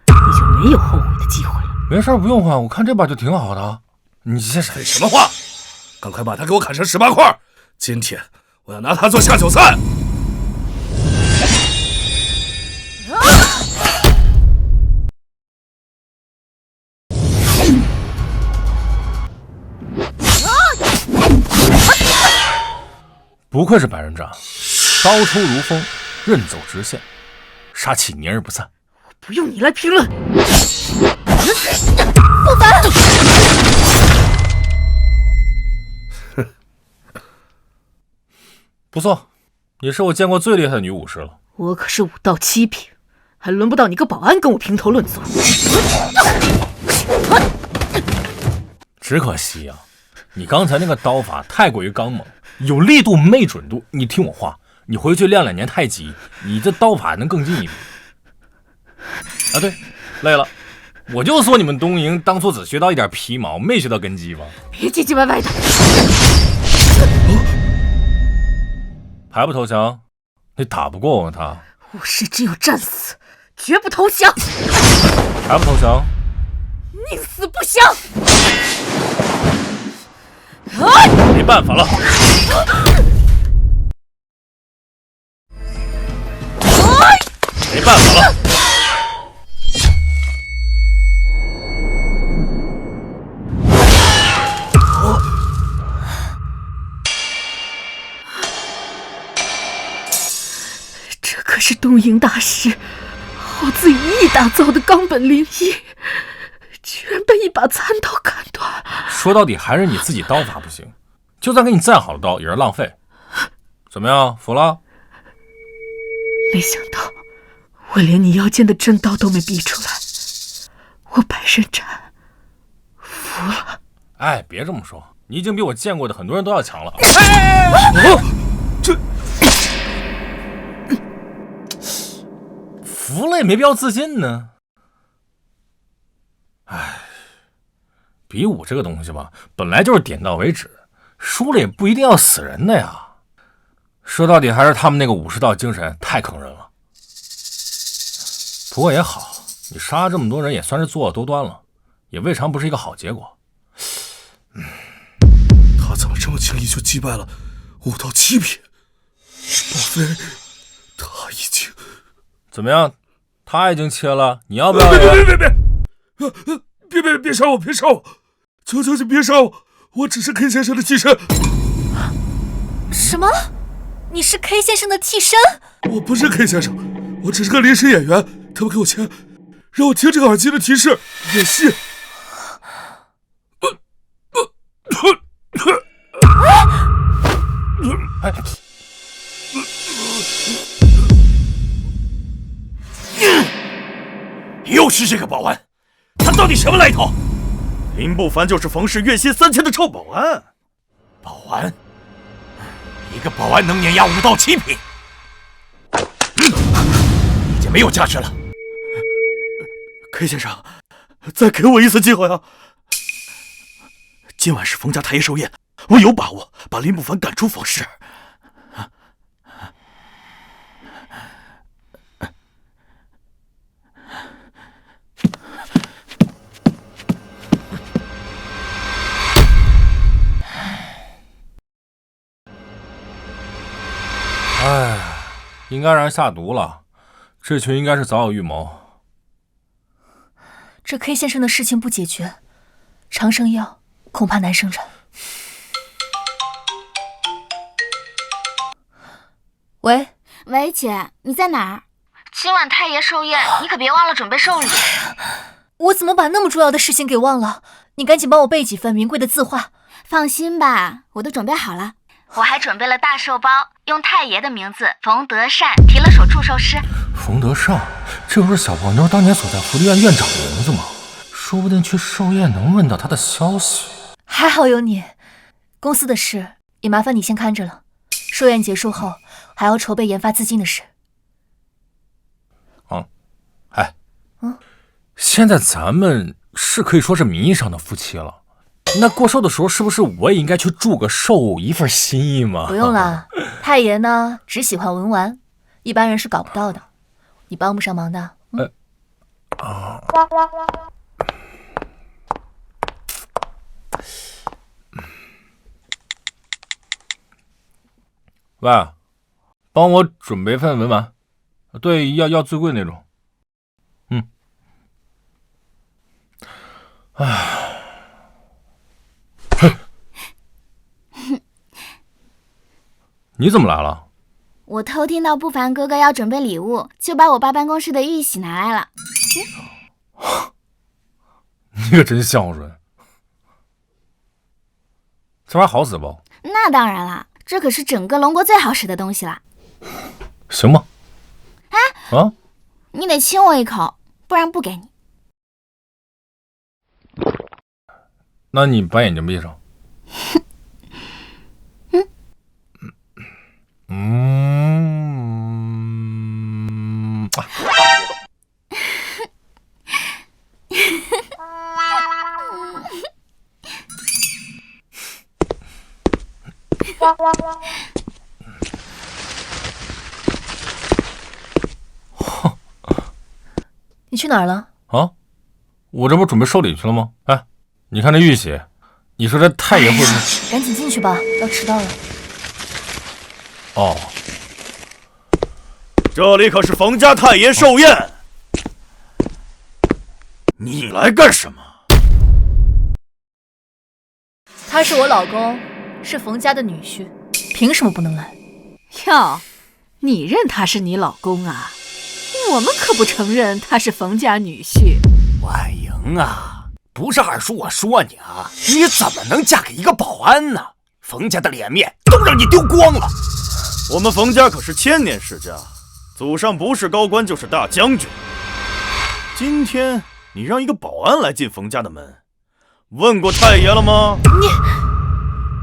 S9: 你就没有后悔的机会了。
S2: 没事，不用换，我看这把就挺好的。你这
S5: 废什么话？赶快把它给我砍成18块！今天我要拿它做下酒菜。
S2: 不愧是百人斩，刀出如风，刃走直线，杀气凝而不散。
S9: 不用你来评论。
S6: 不凡，
S2: 不错，你是我见过最厉害的女武士了。
S9: 我可是武道7品，还轮不到你个保安跟我评头论足。
S2: 只可惜啊，你刚才那个刀法太过于刚猛，有力度没准度。你听我话，你回去练2年太极，你这刀法能更进一步。啊，对，累了，我就说你们东瀛当初只学到一点皮毛，没学到根基吧？
S9: 别唧唧歪歪的。
S2: 还不投降？你打不过我他。
S9: 武士只有战死，绝不投降。
S2: 还不投降？
S9: 宁死不降。
S2: 没办法了。没办法了。
S9: 东瀛大师耗自1亿打造的冈本灵一，居然被一把残刀砍断。
S2: 说到底还是你自己刀法不行，就算给你再好的刀也是浪费。怎么样，服了？
S9: 没想到我连你腰间的真刀都没逼出来，我白刃斩服了。
S2: 哎，别这么说，你已经比我见过的很多人都要强了。
S5: 这
S2: 服了也没必要自尽呢。哎，比武这个东西吧，本来就是点到为止，输了也不一定要死人的呀。说到底还是他们那个武士道精神太坑人了。不过也好，你杀了这么多人也算是作恶多端了，也未尝不是一个好结果。
S5: 他怎么这么轻易就击败了武道7品？莫非他已经……
S2: 怎么样？他已经切了，你要不要？
S5: 别杀我！别杀我！求求你别杀我！我只是 K 先生的替身。
S3: 什么？你是 K 先生的替身？
S5: 我不是 K 先生，我只是个临时演员。他们给我钱，让我听这个耳机的提示演戏。
S1: 又是这个保安，他到底什么来头？林不凡就是冯氏月薪3000的臭保安。
S4: 保安，一个保安能碾压武道7品，已经没有价值了。
S1: K 先生，再给我一次机会啊！今晚是冯家太爷寿宴，我有把握把林不凡赶出冯氏。
S2: 哎，应该让人下毒了，这群应该是早有预谋。
S3: 这 K 先生的事情不解决，长生药恐怕难生产。喂，
S8: 姐，你在哪儿？今晚太爷寿宴，你可别忘了准备寿礼。
S3: 我怎么把那么重要的事情给忘了？你赶紧帮我备几份名贵的字画。
S8: 放心吧，我都准备好了。我还准备了大寿包，用太爷的名字冯德善题了首祝寿诗。
S2: 冯德善，这不是小胖妞当年所在福利院院长的名字吗？说不定去寿宴能问到他的消息。
S3: 还好有你，公司的事也麻烦你先看着了。寿宴结束后，还要筹备研发资金的事。
S2: 现在咱们是可以说是名义上的夫妻了。那过寿的时候，是不是我也应该去祝个寿，一份心意吗？
S3: 不用了，太爷呢只喜欢文玩，一般人是搞不到的，你帮不上忙的。
S2: 喂，帮我准备份文玩，对，要最贵那种。你怎么来了？
S8: 我偷听到不凡哥哥要准备礼物，就把我爸办公室的玉玺拿来了。
S2: 你可真孝顺。这玩意好使不？
S8: 那当然了，这可是整个龙国最好使的东西了。
S2: 行吗？啊？
S8: 你得亲我一口，不然不给你。
S2: 那你把眼睛闭上。
S3: 你去哪儿了？
S2: 啊？我这不准备收礼去了吗？哎，你看这玉玺，你说这太爷会不会？
S3: 赶紧进去吧，要迟到了。
S2: 哦，
S1: 这里可是冯家太爷寿宴，你来干什么？
S3: 他是我老公，是冯家的女婿，凭什么不能来？
S6: 哟，
S9: 你认他是你老公啊？我们可不承认他是冯家女婿。
S10: 婉莹啊，不是二叔我说你啊，你怎么能嫁给一个保安呢？冯家的脸面都让你丢光了。
S1: 我们冯家可是千年世家，祖上不是高官就是大将军。今天你让一个保安来进冯家的门，问过太爷了吗？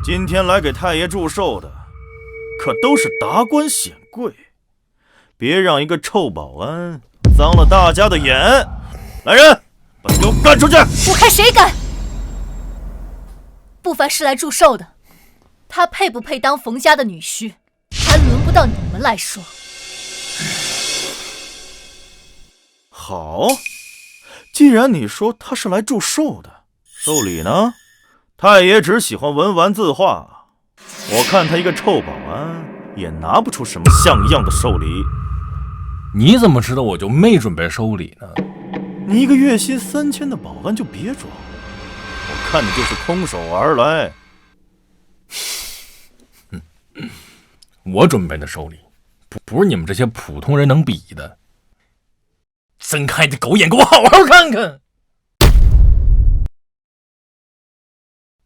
S1: 今天来给太爷祝寿的，可都是达官显贵，别让一个臭保安脏了大家的眼。来人，把他给我赶出去！
S3: 我看谁敢！不凡是来祝寿的，他配不配当冯家的女婿，还轮不到你们来说。
S1: 好，既然你说他是来祝寿的，寿礼呢？太爷只喜欢文玩字画，我看他一个臭保安也拿不出什么像样的寿礼。
S2: 你怎么知道我就没准备收礼呢？
S1: 你一个月薪3000的保安就别装，我看你就是空手而来。
S2: 我准备的收礼，不是你们这些普通人能比的。睁开你的狗眼，给我好好看看！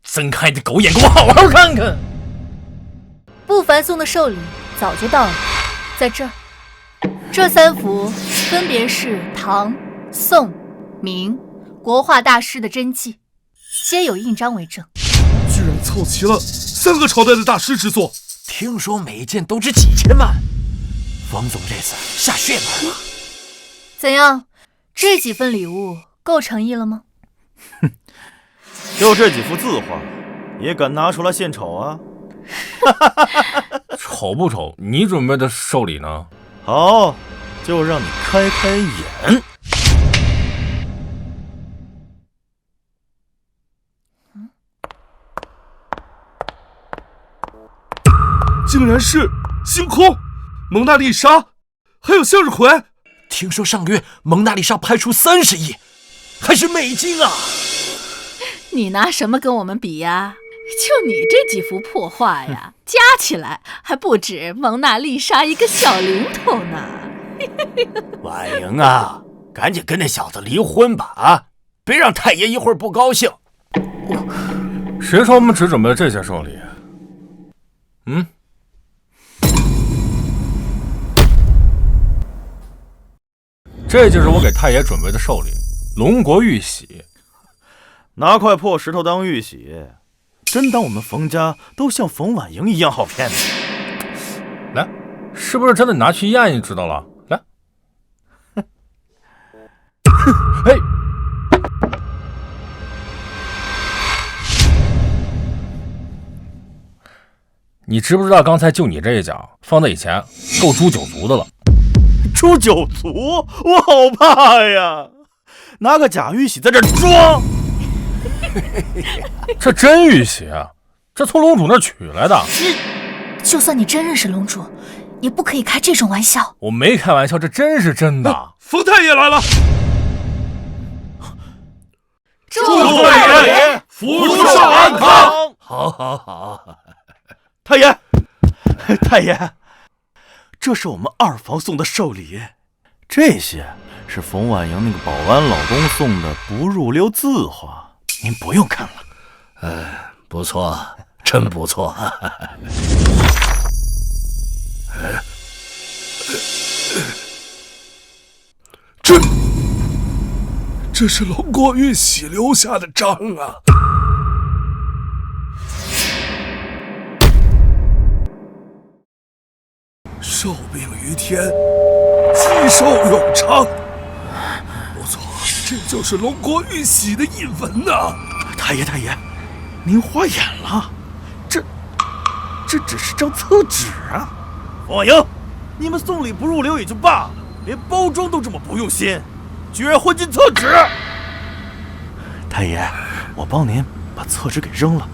S2: 睁开你的狗眼，给我好好看看！
S3: 不凡送的寿礼早就到了，在这儿。这3幅分别是唐、宋、明国画大师的真迹，皆有印章为证。
S5: 居然凑齐了3个朝代的大师之作，
S10: 听说每件都值几千万，冯总这次下血本了。
S3: 怎样？这几份礼物够诚意了吗？
S1: 哼，就这几幅字画，也敢拿出来献丑啊？
S2: 丑不丑？你准备的寿礼呢？
S1: 好，就让你开开眼。
S5: 竟然是星空、蒙娜丽莎，还有向日葵。
S10: 听说上个月蒙娜丽莎拍出30亿，还是美金啊！
S9: 你拿什么跟我们比呀？就你这几幅破画呀，加起来还不止蒙娜丽莎一个小零头呢。
S10: 婉莹啊，赶紧跟那小子离婚吧啊！别让太爷一会儿不高兴。
S2: 谁说我们只准备了这些寿礼？这就是我给太爷准备的寿礼，龙国玉玺。
S1: 拿块破石头当玉玺，真当我们冯家都像冯婉莹一样好骗呢？
S2: 来，是不是真的拿去验就知道了？来，嘿，你知不知道刚才就你这一脚放在以前够诛9族的了？
S1: 诛9族，我好怕呀！拿个假玉玺在这装。
S2: 这真玉玺啊，这从龙主那取来的。
S3: 就算你真认识龙主，也不可以开这种玩笑。
S2: 我没开玩笑，这真是真的。
S5: 冯太爷来了！
S3: 祝
S5: 太爷福寿安康！
S10: 好好好，
S1: 太爷，太爷。这是我们2房送的寿礼，这些是冯婉莹那个保安老公送的不入流字画，您不用看了。
S10: 不错，真不错。
S5: 这是龙国玉玺留下的章啊！寿命于天，吉寿永昌。不错，这就是龙国玉玺的印文呐！
S1: 太爷，太爷，您花眼了，这只是张厕纸啊！冯婉莹，你们送礼不入流也就罢了，连包装都这么不用心，居然混进厕纸！太爷，我帮您把厕纸给扔了。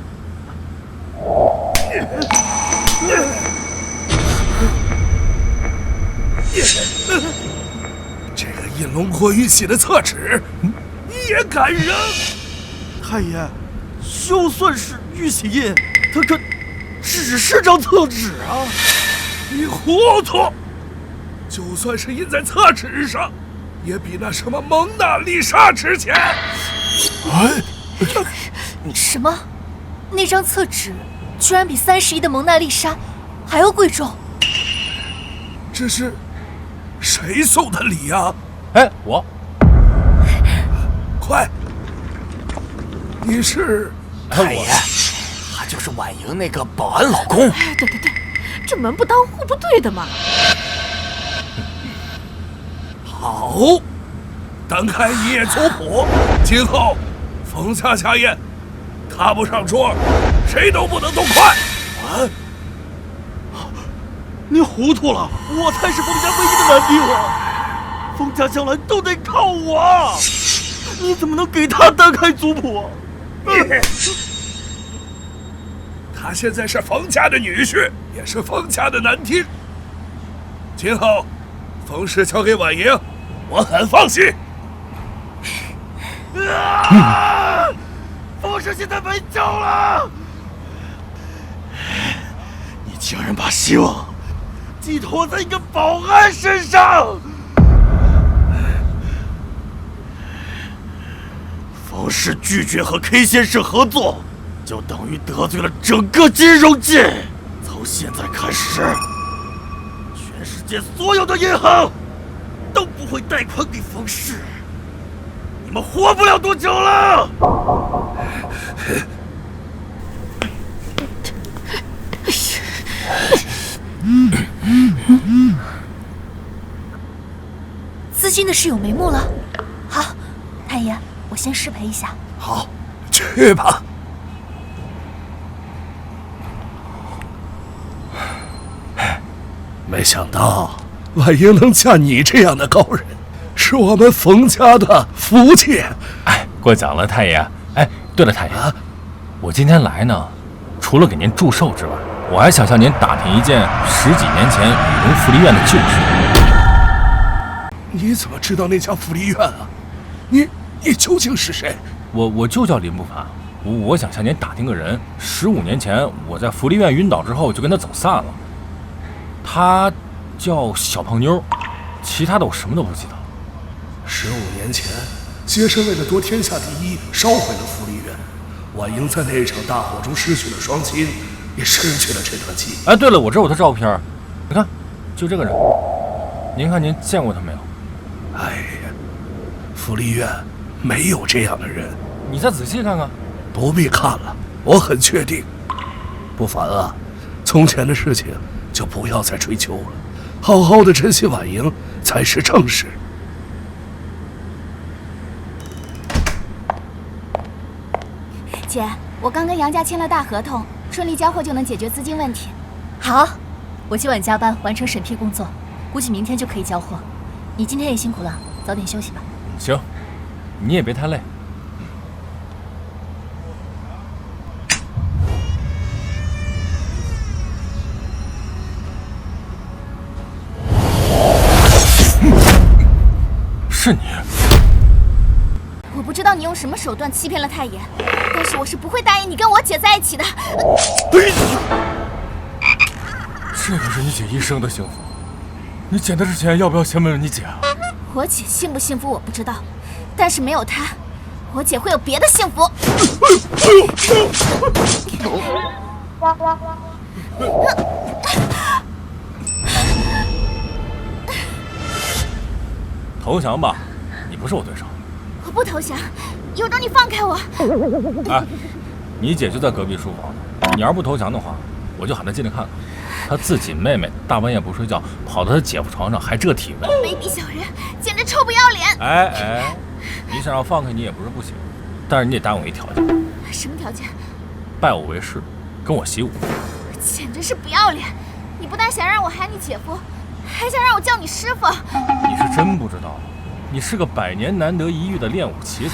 S5: 这个印龙国玉玺的厕纸，你也敢扔？
S1: 太爷，就算是玉玺印，它可只是张厕纸啊！
S5: 你糊涂！就算是印在厕纸上，也比那什么蒙娜丽莎值钱。
S3: 什么？那张厕纸居然比30亿的蒙娜丽莎还要贵重？
S5: 这是谁送的礼呀？
S2: 哎，我。
S5: 快，你是？
S10: 太爷，他就是婉莹那个保安老公。
S9: 对，这门不当户不对的嘛。
S5: 好，单开一夜族谱，今后冯家家宴，他不上桌，谁都不能动筷。
S1: 你糊涂了，我才是冯家唯一的男帝王，冯家将来都得靠我，你怎么能给他单开族谱？
S5: 他现在是冯家的女婿，也是冯家的男丁。今后冯氏交给婉莹，我很放心。
S1: 冯氏现在没救了！你竟然把希望寄托在一个保安身上！冯氏拒绝和 K 先生合作，就等于得罪了整个金融界。从现在开始，全世界所有的银行都不会贷款给冯氏。你们活不了多久了！
S3: 资金的事有眉目了。好，太爷，我先失陪一下。
S5: 好，去吧。没想到婉莹能嫁你这样的高人，是我们冯家的福气。
S2: 哎，过奖了，太爷。哎，对了，太爷，我今天来呢，除了给您祝寿之外，我还想向您打听一件10几年前雨龙福利院的旧事。
S5: 你怎么知道那家福利院啊？你究竟是谁？
S2: 我就叫林不凡。我想向您打听个人。15年前我在福利院晕倒之后，就跟他走散了。他叫小胖妞，其他的我什么都不记得。
S5: 15年前，杰森为了夺天下第一，烧毁了福利院。婉莹在那场大火中失去了双亲，也失去了这段记忆。
S2: 哎，对了，我这有他照片，你看，就这个人。您看您见过他没有？
S5: 哎呀，福利院没有这样的人。
S2: 你再仔细看看。
S5: 不必看了，我很确定。不凡啊，从前的事情就不要再追究了，好好的珍惜婉莹才是正事。
S8: 姐，我刚跟杨家签了大合同，顺利交货就能解决资金问题。
S3: 好，我今晚加班完成审批工作，估计明天就可以交货。你今天也辛苦了，早点休息吧。
S2: 行，你也别太累。是你。
S8: 我不知道你用什么手段欺骗了太爷，但是我是不会答应你跟我姐在一起的。
S2: 这可是你姐一生的幸福，你捡她之前要不要先问问你姐啊？
S8: 我姐幸不幸福我不知道，但是没有她，我姐会有别的幸福。
S2: 投降吧，你不是我对手。
S8: 我不投降，有种你放开我！
S2: 哎，你姐就在隔壁书房呢，你要是不投降的话，我就喊她进来看看。她自己妹妹大半夜不睡觉，跑到她姐夫床上，还这体位，
S8: 卑鄙小人，简直臭不要脸！
S2: 哎，你想让放开你也不是不行，但是你得答应我一条件。
S8: 什么条件？
S2: 拜我为师，跟我习武。
S8: 简直是不要脸！你不但想让我喊你姐夫，还想让我叫你师傅。
S2: 你是真不知道，你是个100年难得一遇的练武奇才，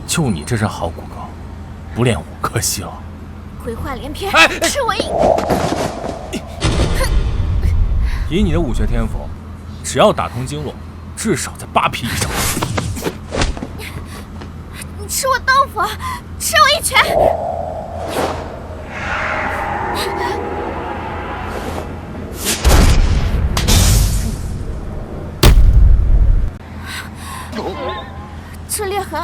S2: 就你这身好骨骼，不练武可惜了。
S8: 鬼话连篇，吃我一！
S2: 以你的武学天赋，只要打通经络，至少在8匹以上。
S8: 你吃我豆腐，吃我一拳！是裂痕，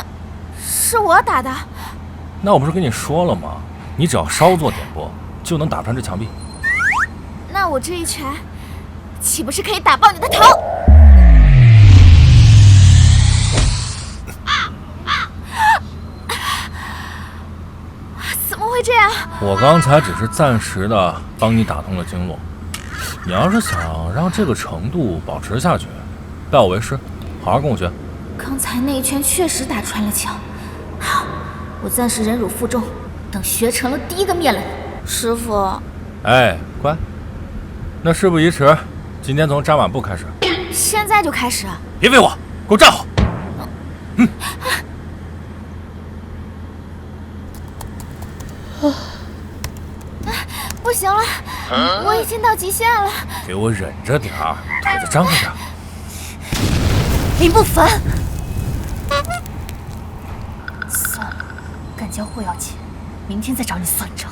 S8: 是我打的。
S2: 那我不是跟你说了吗？你只要稍作点拨，就能打穿这墙壁。
S8: 那我这一拳，岂不是可以打爆你的头？怎么会这样？
S2: 我刚才只是暂时的帮你打通了经络，你要是想让这个程度保持下去，拜我为师，好好跟我学。
S8: 刚才那一拳确实打穿了墙。好，我暂时忍辱负重，等学成了第一个灭了你。师傅，
S2: 哎，乖。那事不宜迟，今天从扎马步开始。
S8: 现在就开始？
S2: 别废话，给我站好。
S8: 不行了，我已经到极限了。
S2: 给我忍着点儿，腿子张开点。
S3: 林不凡，算了，干交货要钱，明天再找你算账。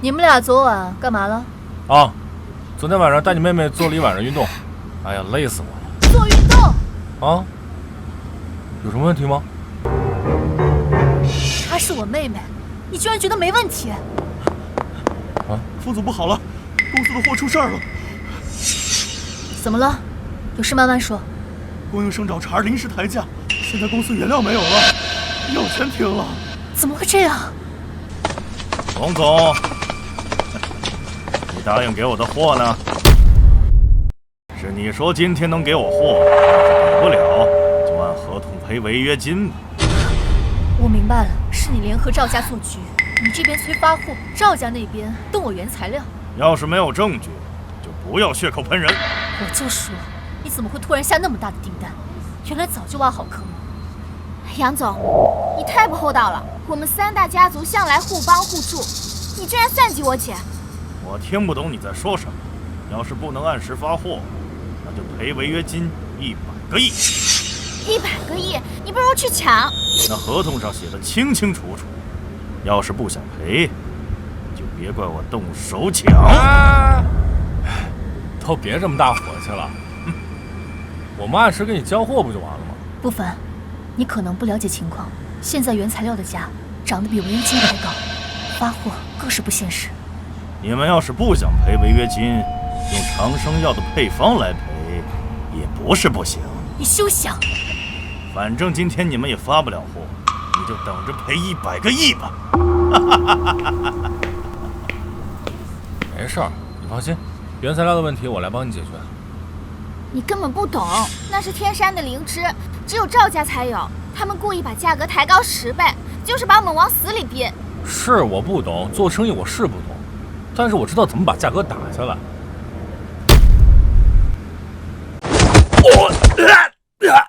S6: 你们俩昨晚干嘛了？
S2: 啊，昨天晚上带你妹妹做了一晚上运动，哎呀，累死我了。
S6: 做运动？
S2: 啊？有什么问题吗？
S3: 她是我妹妹，你居然觉得没问题？
S2: 啊，
S1: 副总不好了，公司的货出事儿了。
S6: 怎么了？有事慢慢说。
S1: 供应商找茬临时抬价，现在公司原料没有了，药全停了。
S3: 怎么会这样？
S1: 王总，你答应给我的货呢？是你说今天能给我货，要是给不了，就按合同赔违约金吧。
S3: 我明白了，是你联合赵家做局，你这边催发货，赵家那边动我原材料。
S1: 要是没有证据，就不要血口喷人。
S3: 我就说，你怎么会突然下那么大的订单？原来早就挖好坑了。
S8: 杨总，你太不厚道了。我们3大家族向来互帮互助，你居然算计我姐！
S1: 我听不懂你在说什么。要是不能按时发货，那就赔违约金100个亿。
S8: 100个亿，你不如去抢。
S1: 那合同上写的清清楚楚，要是不想赔，就别怪我动手抢。
S2: 啊，都别这么大火气了。我们按时给你交货不就完了吗？
S3: 不凡，你可能不了解情况，现在原材料的价涨得比违约金还高，发货更是不现实。
S1: 你们要是不想赔违约金，用长生药的配方来赔，也不是不行。
S3: 你休想！
S1: 反正今天你们也发不了货，你就等着赔100个亿吧。
S2: 没事儿，你放心，原材料的问题我来帮你解决。
S8: 你根本不懂，那是天山的灵芝，只有赵家才有。他们故意把价格抬高10倍，就是把我们往死里逼。
S2: 是我不懂，做生意我是不懂，但是我知道怎么把价格打下来。哎呀，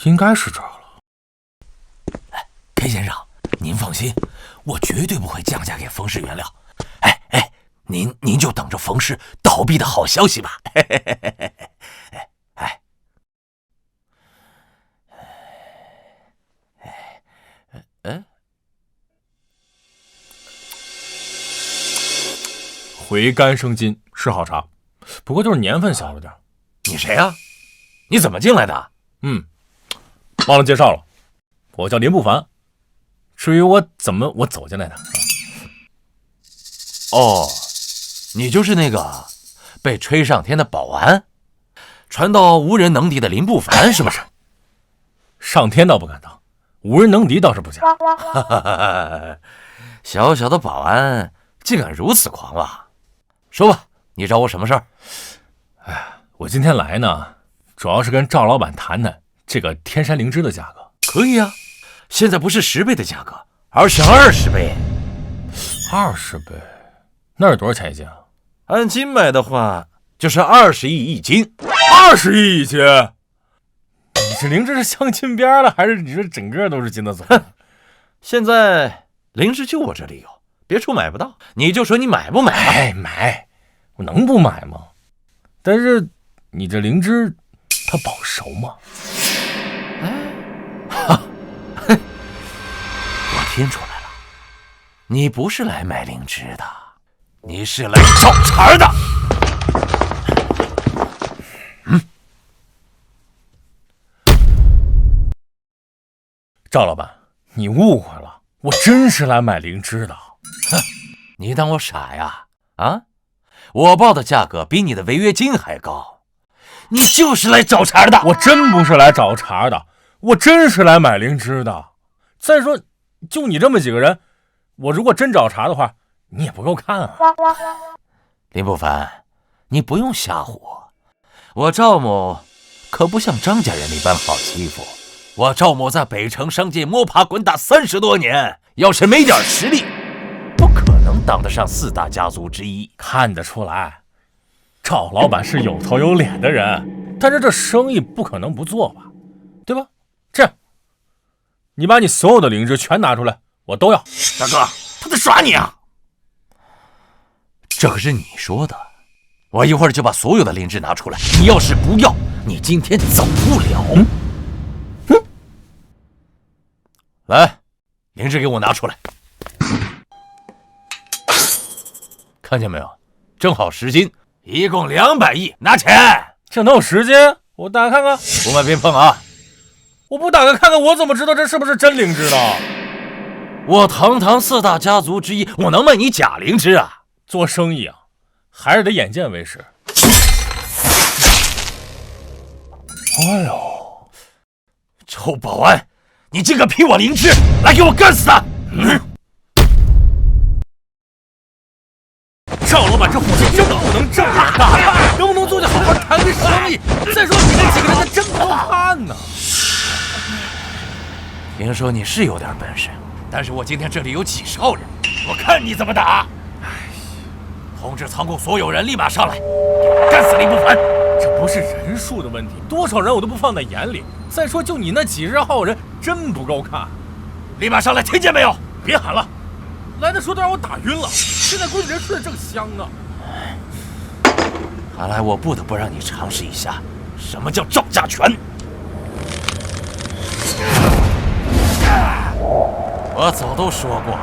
S2: 应该是这儿了。
S10: K 先生，您放心，我绝对不会降价给冯氏原料。您就等着冯氏倒闭的好消息吧。
S2: 回甘生津是好茶，不过就是年份小了点。
S10: 你谁啊？你怎么进来的？
S2: 忘了介绍了，我叫林不凡。至于我怎么走进来的？
S4: 哦，你就是那个被吹上天的保安，传到无人能敌的林不凡，是不是？
S2: 上天倒不敢当，无人能敌倒是不假。
S4: 小小的保安竟敢如此狂妄！说吧，你找我什么事儿？
S2: 我今天来呢，主要是跟赵老板谈谈这个天山灵芝的价格。
S4: 可以啊，现在不是10倍的价格，而是20倍。
S2: 20倍？那是多少钱一斤啊？
S4: 按斤买的话，就是20亿一斤。
S2: 20亿一斤？你这灵芝是镶金边了，还是你这整个都是金的走？
S4: 现在灵芝就我这里有，别处买不到。你就说你买不买？
S2: 买，我能不买吗？但是你这灵芝它保熟吗？
S4: 听出来了，你不是来买灵芝的，你是来找茬的。
S2: 赵老板，你误会了，我真是来买灵芝的。
S4: 哼，你当我傻呀？啊，我报的价格比你的违约金还高，你就是来找茬的。
S2: 我真不是来找茬的，我真是来买灵芝的。再说，就你这么几个人，我如果真找茬的话，你也不够看啊。
S4: 林不凡，你不用吓唬我赵某可不像张家人那般好欺负。我赵某在北城商界摸爬滚打30多年，要是没点实力，不可能当得上4大家族之一。
S2: 看得出来，赵老板是有头有脸的人，但是这生意不可能不做吧，对吧？这样，你把你所有的灵芝全拿出来，我都要。
S10: 大哥，他在耍你啊！
S4: 这可是你说的，我一会儿就把所有的灵芝拿出来。你要是不要，你今天走不了。来，灵芝给我拿出来。看见没有？正好10斤，一共200亿，拿钱。
S2: 这能有10斤？我打开看看。
S4: 不买别碰啊！
S2: 我不打开看看，我怎么知道这是不是真灵芝呢？
S4: 我堂堂4大家族之一，我能卖你假灵芝啊？
S2: 做生意啊，还是得眼见为实。
S4: 哎呦，臭保安，你竟敢批我灵芝，来给我干死他！
S2: 赵老板，这伙计真不能这么大呀，能不能坐下好好谈个生意？再说你那几个人，他真不好看呢。
S4: 听说你是有点本事，但是我今天这里有几十号人，我看你怎么打！通知仓库所有人立马上来，干死林不凡！
S2: 这不是人数的问题，多少人我都不放在眼里。再说，就你那几十号人，真不够看。
S4: 立马上来，听见没有？
S2: 别喊了，来的时候都让我打晕了。现在估计人睡得正香呢。
S4: 看来我不得不让你尝试一下什么叫赵家拳。我早都说过，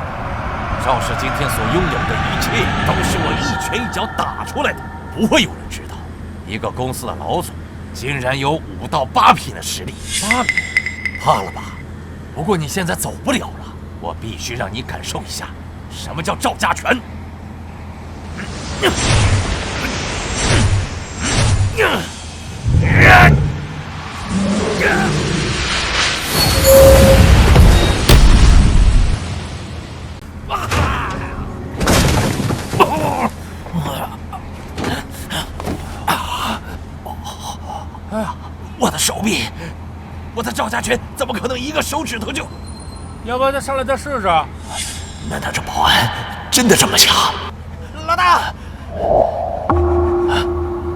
S4: 赵氏今天所拥有的一切，都是我一拳一脚打出来的。不会有人知道，一个公司的老总竟然有5到8品的实力。8品，怕了吧？不过你现在走不了了，我必须让你感受一下什么叫赵家拳。我的手臂，我的赵家拳怎么可能一个手指头就……
S2: 要不要再上来再试试？
S4: 难道这保安真的这么强？老大，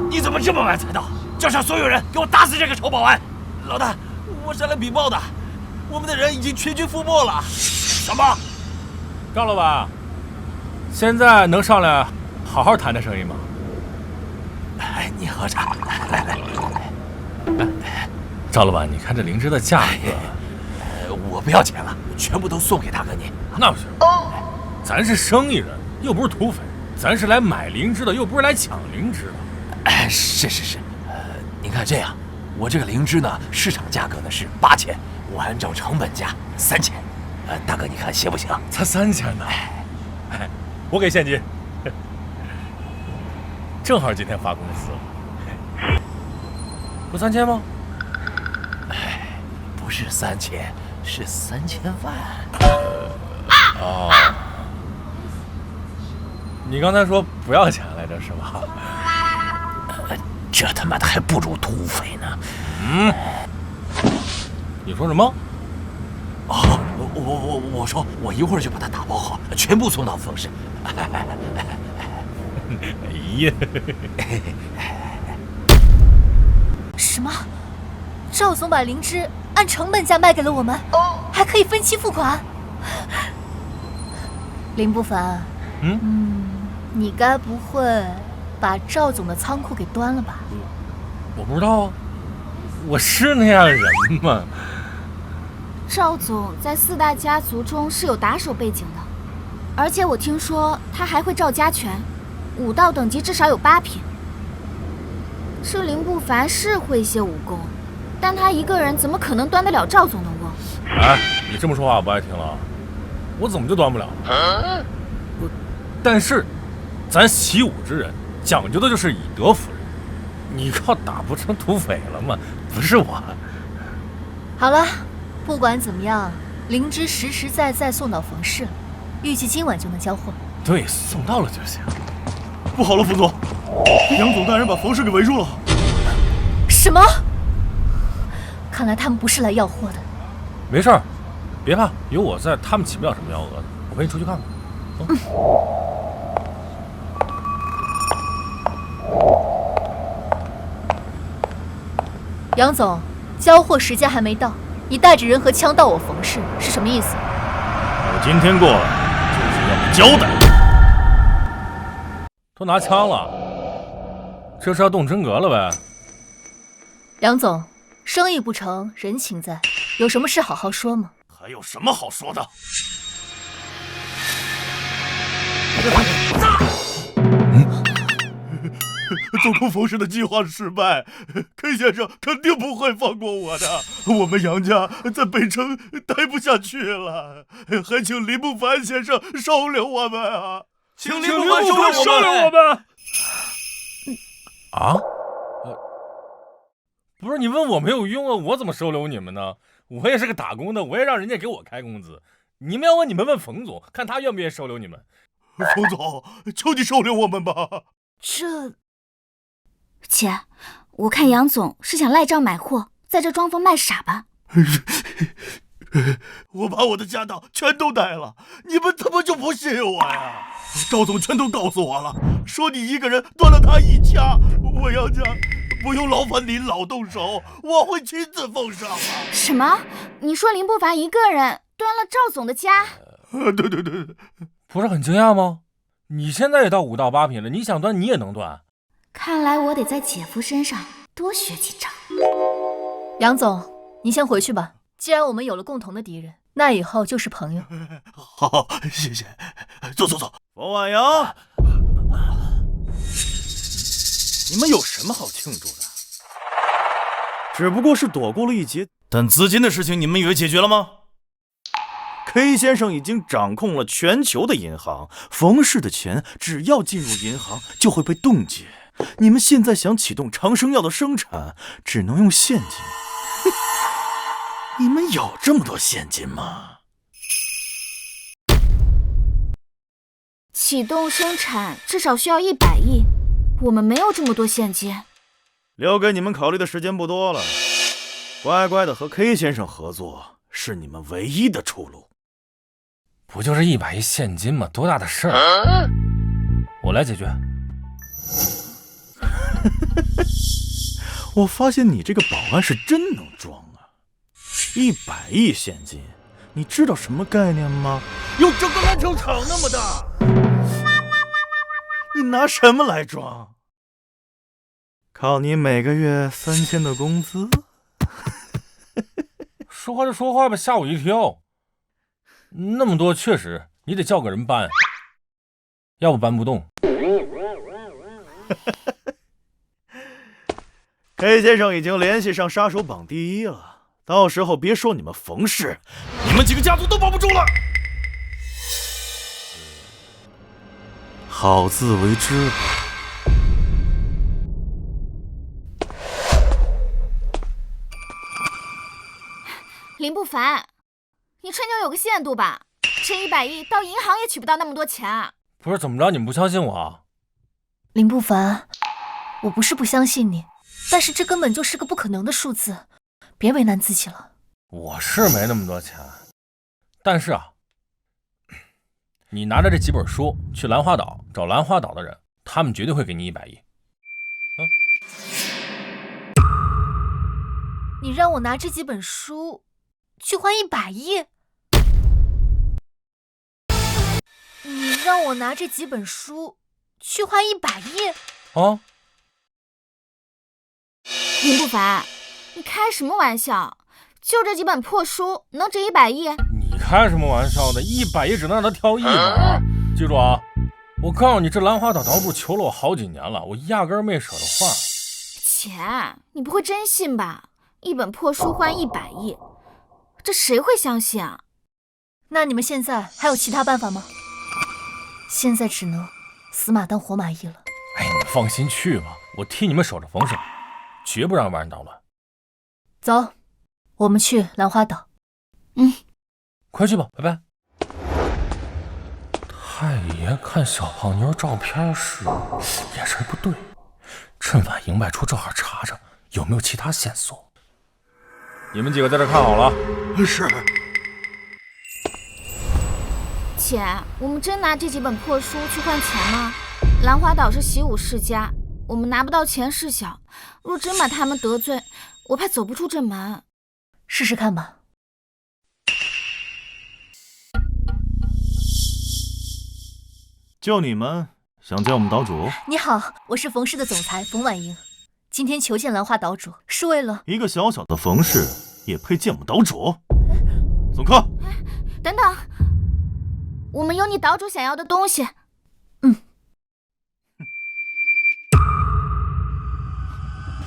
S4: 你怎么这么晚才到？叫上所有人，给我打死这个臭保安！老大，我是来禀报的，我们的人已经全军覆没了。什么？
S2: 赵老板，现在能上来好好谈谈生意吗？
S4: 哎，你喝茶，来。
S2: 赵老板，你看这灵芝的价格，
S4: 我不要钱了，全部都送给大哥你。
S2: 那不行，咱是生意人，又不是土匪，咱是来买灵芝的，又不是来抢灵芝的。
S4: 哎，是，您看这样，我这个灵芝呢，市场价格呢是8000，我按照成本价3000，大哥你看行不行？
S2: 才3000呢？哎，我给现金，正好今天发工资。不3000吗？
S4: 哎，不是3000，是3000万。
S2: 哦，你刚才说不要钱来着是吧？
S4: 这他妈的还不如土匪呢。
S2: 你说什么？
S4: 哦，我说我一会儿就把他打包好，全部送到凤市。
S2: 哎呀！
S3: 什么？赵总把灵芝按成本价卖给了我们，还可以分期付款。林不凡，你该不会把赵总的仓库给端了吧？
S2: 我不知道啊，我是那样人吗？
S8: 赵总在4大家族中是有打手背景的，而且我听说他还会赵家拳，武道等级至少有8品。这林不凡是会些武功，但他一个人怎么可能端得了赵总的锅？
S2: 哎，你这么说话我不爱听了，我怎么就端不了了？但是，咱习武之人讲究的就是以德服人，你靠打不成土匪了吗？不是我。
S6: 好了，不管怎么样，灵芝实实在在送到冯氏了，预计今晚就能交货。
S2: 对，送到了就行。
S1: 不好了，冯总，杨总大人把冯氏给围住了。
S6: 什么？看来他们不是来要货的。
S2: 没事儿，别怕，有我在，他们起不了什么幺蛾子。我陪你出去看看。
S6: 杨总，交货时间还没到，你带着人和枪到我冯氏是什么意思？
S2: 我今天过来就是要交代。都拿枪了，这是要动真格了呗？
S6: 杨总，生意不成，人情在，有什么事好好说嘛。
S1: 还有什么好说的？做空冯氏的计划失败 ，K 先生肯定不会放过我的。我们杨家在北城待不下去了，还请林不凡先生收留我们啊！请林不凡收留我们。
S2: 啊？不是你问我没有用啊，我怎么收留你们呢？我也是个打工的，我也让人家给我开工资。你们要问，你们问冯总，看他愿不愿意收留你们。
S1: 冯总，求你收留我们吧。
S8: 姐，我看杨总是想赖账买货，在这装疯卖傻吧？
S1: 我把我的家当全都带了，你们怎么就不信我呀？赵总全都告诉我了，说你一个人端了他一家，我杨家不用劳烦您老动手，我会亲自奉上啊！
S8: 什么？你说林不凡一个人端了赵总的家？
S1: 对，
S2: 不是很惊讶吗？你现在也到5到8品了，你想端你也能端。
S8: 看来我得在姐夫身上多学几招。
S6: 杨总，你先回去吧。既然我们有了共同的敌人，那以后就是朋友。
S1: 好，谢谢。走。冯婉阳，你们有什么好庆祝的？只不过是躲过了一劫，但资金的事情你们以为解决了吗？ K 先生已经掌控了全球的银行，冯氏的钱只要进入银行就会被冻结。你们现在想启动长生药的生产，只能用现金。你们有这么多现金吗？
S8: 启动生产至少需要100亿，我们没有这么多现金。
S1: 留给你们考虑的时间不多了，乖乖的和 K 先生合作是你们唯一的出路。
S2: 不就是100亿现金吗？多大的事儿？我来解决。
S1: 我发现你这个保安是真能装啊！100亿现金，你知道什么概念吗？有整个篮球场那么大，你拿什么来装？靠你每个月3000的工资？
S2: 说话就说话吧，吓我一跳。 那么多确实，你得叫个人搬，要不搬不动。
S1: K 先生已经联系上杀手榜第1了，到时候别说你们冯氏，你们几个家族都保不住了。好自为之吧。
S8: 林不凡。 你吹牛有个限度吧，这100亿到银行也取不到那么多钱啊！
S2: 不是怎么着，你们不相信我啊？
S6: 林不凡，我不是不相信你，但是这根本就是个不可能的数字，别为难自己了。
S2: 我是没那么多钱，但是啊，你拿着这几本书去兰花岛找兰花岛的人，他们绝对会给你100亿。
S6: 你让我拿这几本书去换100亿？ 你让我拿这几本书去换100亿？
S2: 啊！
S8: 林不凡，你开什么玩笑？就这几本破书，能值100亿？
S2: 你开什么玩笑呢？100亿只能让他挑1本。记住啊，我告诉你，这兰花岛岛主求了我好几年了，我压根没舍得换。
S8: 钱，你不会真信吧？一本破书换100亿，这谁会相信啊？
S6: 那你们现在还有其他办法吗？现在只能死马当活马医了。
S2: 哎，你放心去吧，我替你们守着冯氏，绝不让外人捣乱。
S6: 走，我们去兰花岛。
S2: 快去吧，拜拜。太爷看小胖妞照片时眼神不对，趁晚营外出正好查查有没有其他线索。你们几个在这看好了。
S5: 是。
S8: 姐，我们真拿这几本破书去换钱吗？兰花岛是习武世家，我们拿不到钱事小，若真把他们得罪，我怕走不出这门。
S6: 试试看吧。
S1: 就你们想见我们岛主？
S6: 你好，我是冯氏的总裁冯婉莹，今天求见兰花岛主，是为了
S1: 一个小小的冯氏也配见我们岛主？送客。
S8: 等等，我们有你岛主想要的东西。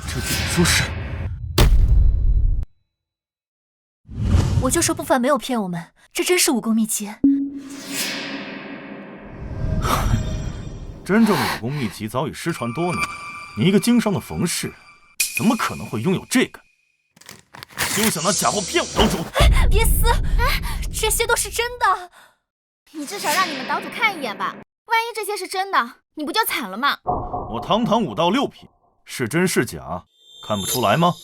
S1: 这几本书是……
S6: 我就说不凡没有骗我们，这真是武功秘籍。
S1: 真正的武功秘籍早已失传多年，你一个经商的冯氏，怎么可能会拥有这个？休想拿假货骗我岛主！
S6: 别撕，这些都是真的。
S8: 你至少让你们岛主看一眼吧，万一这些是真的，你不就惨了吗？
S1: 我堂堂5到6品，是真是假，看不出来吗？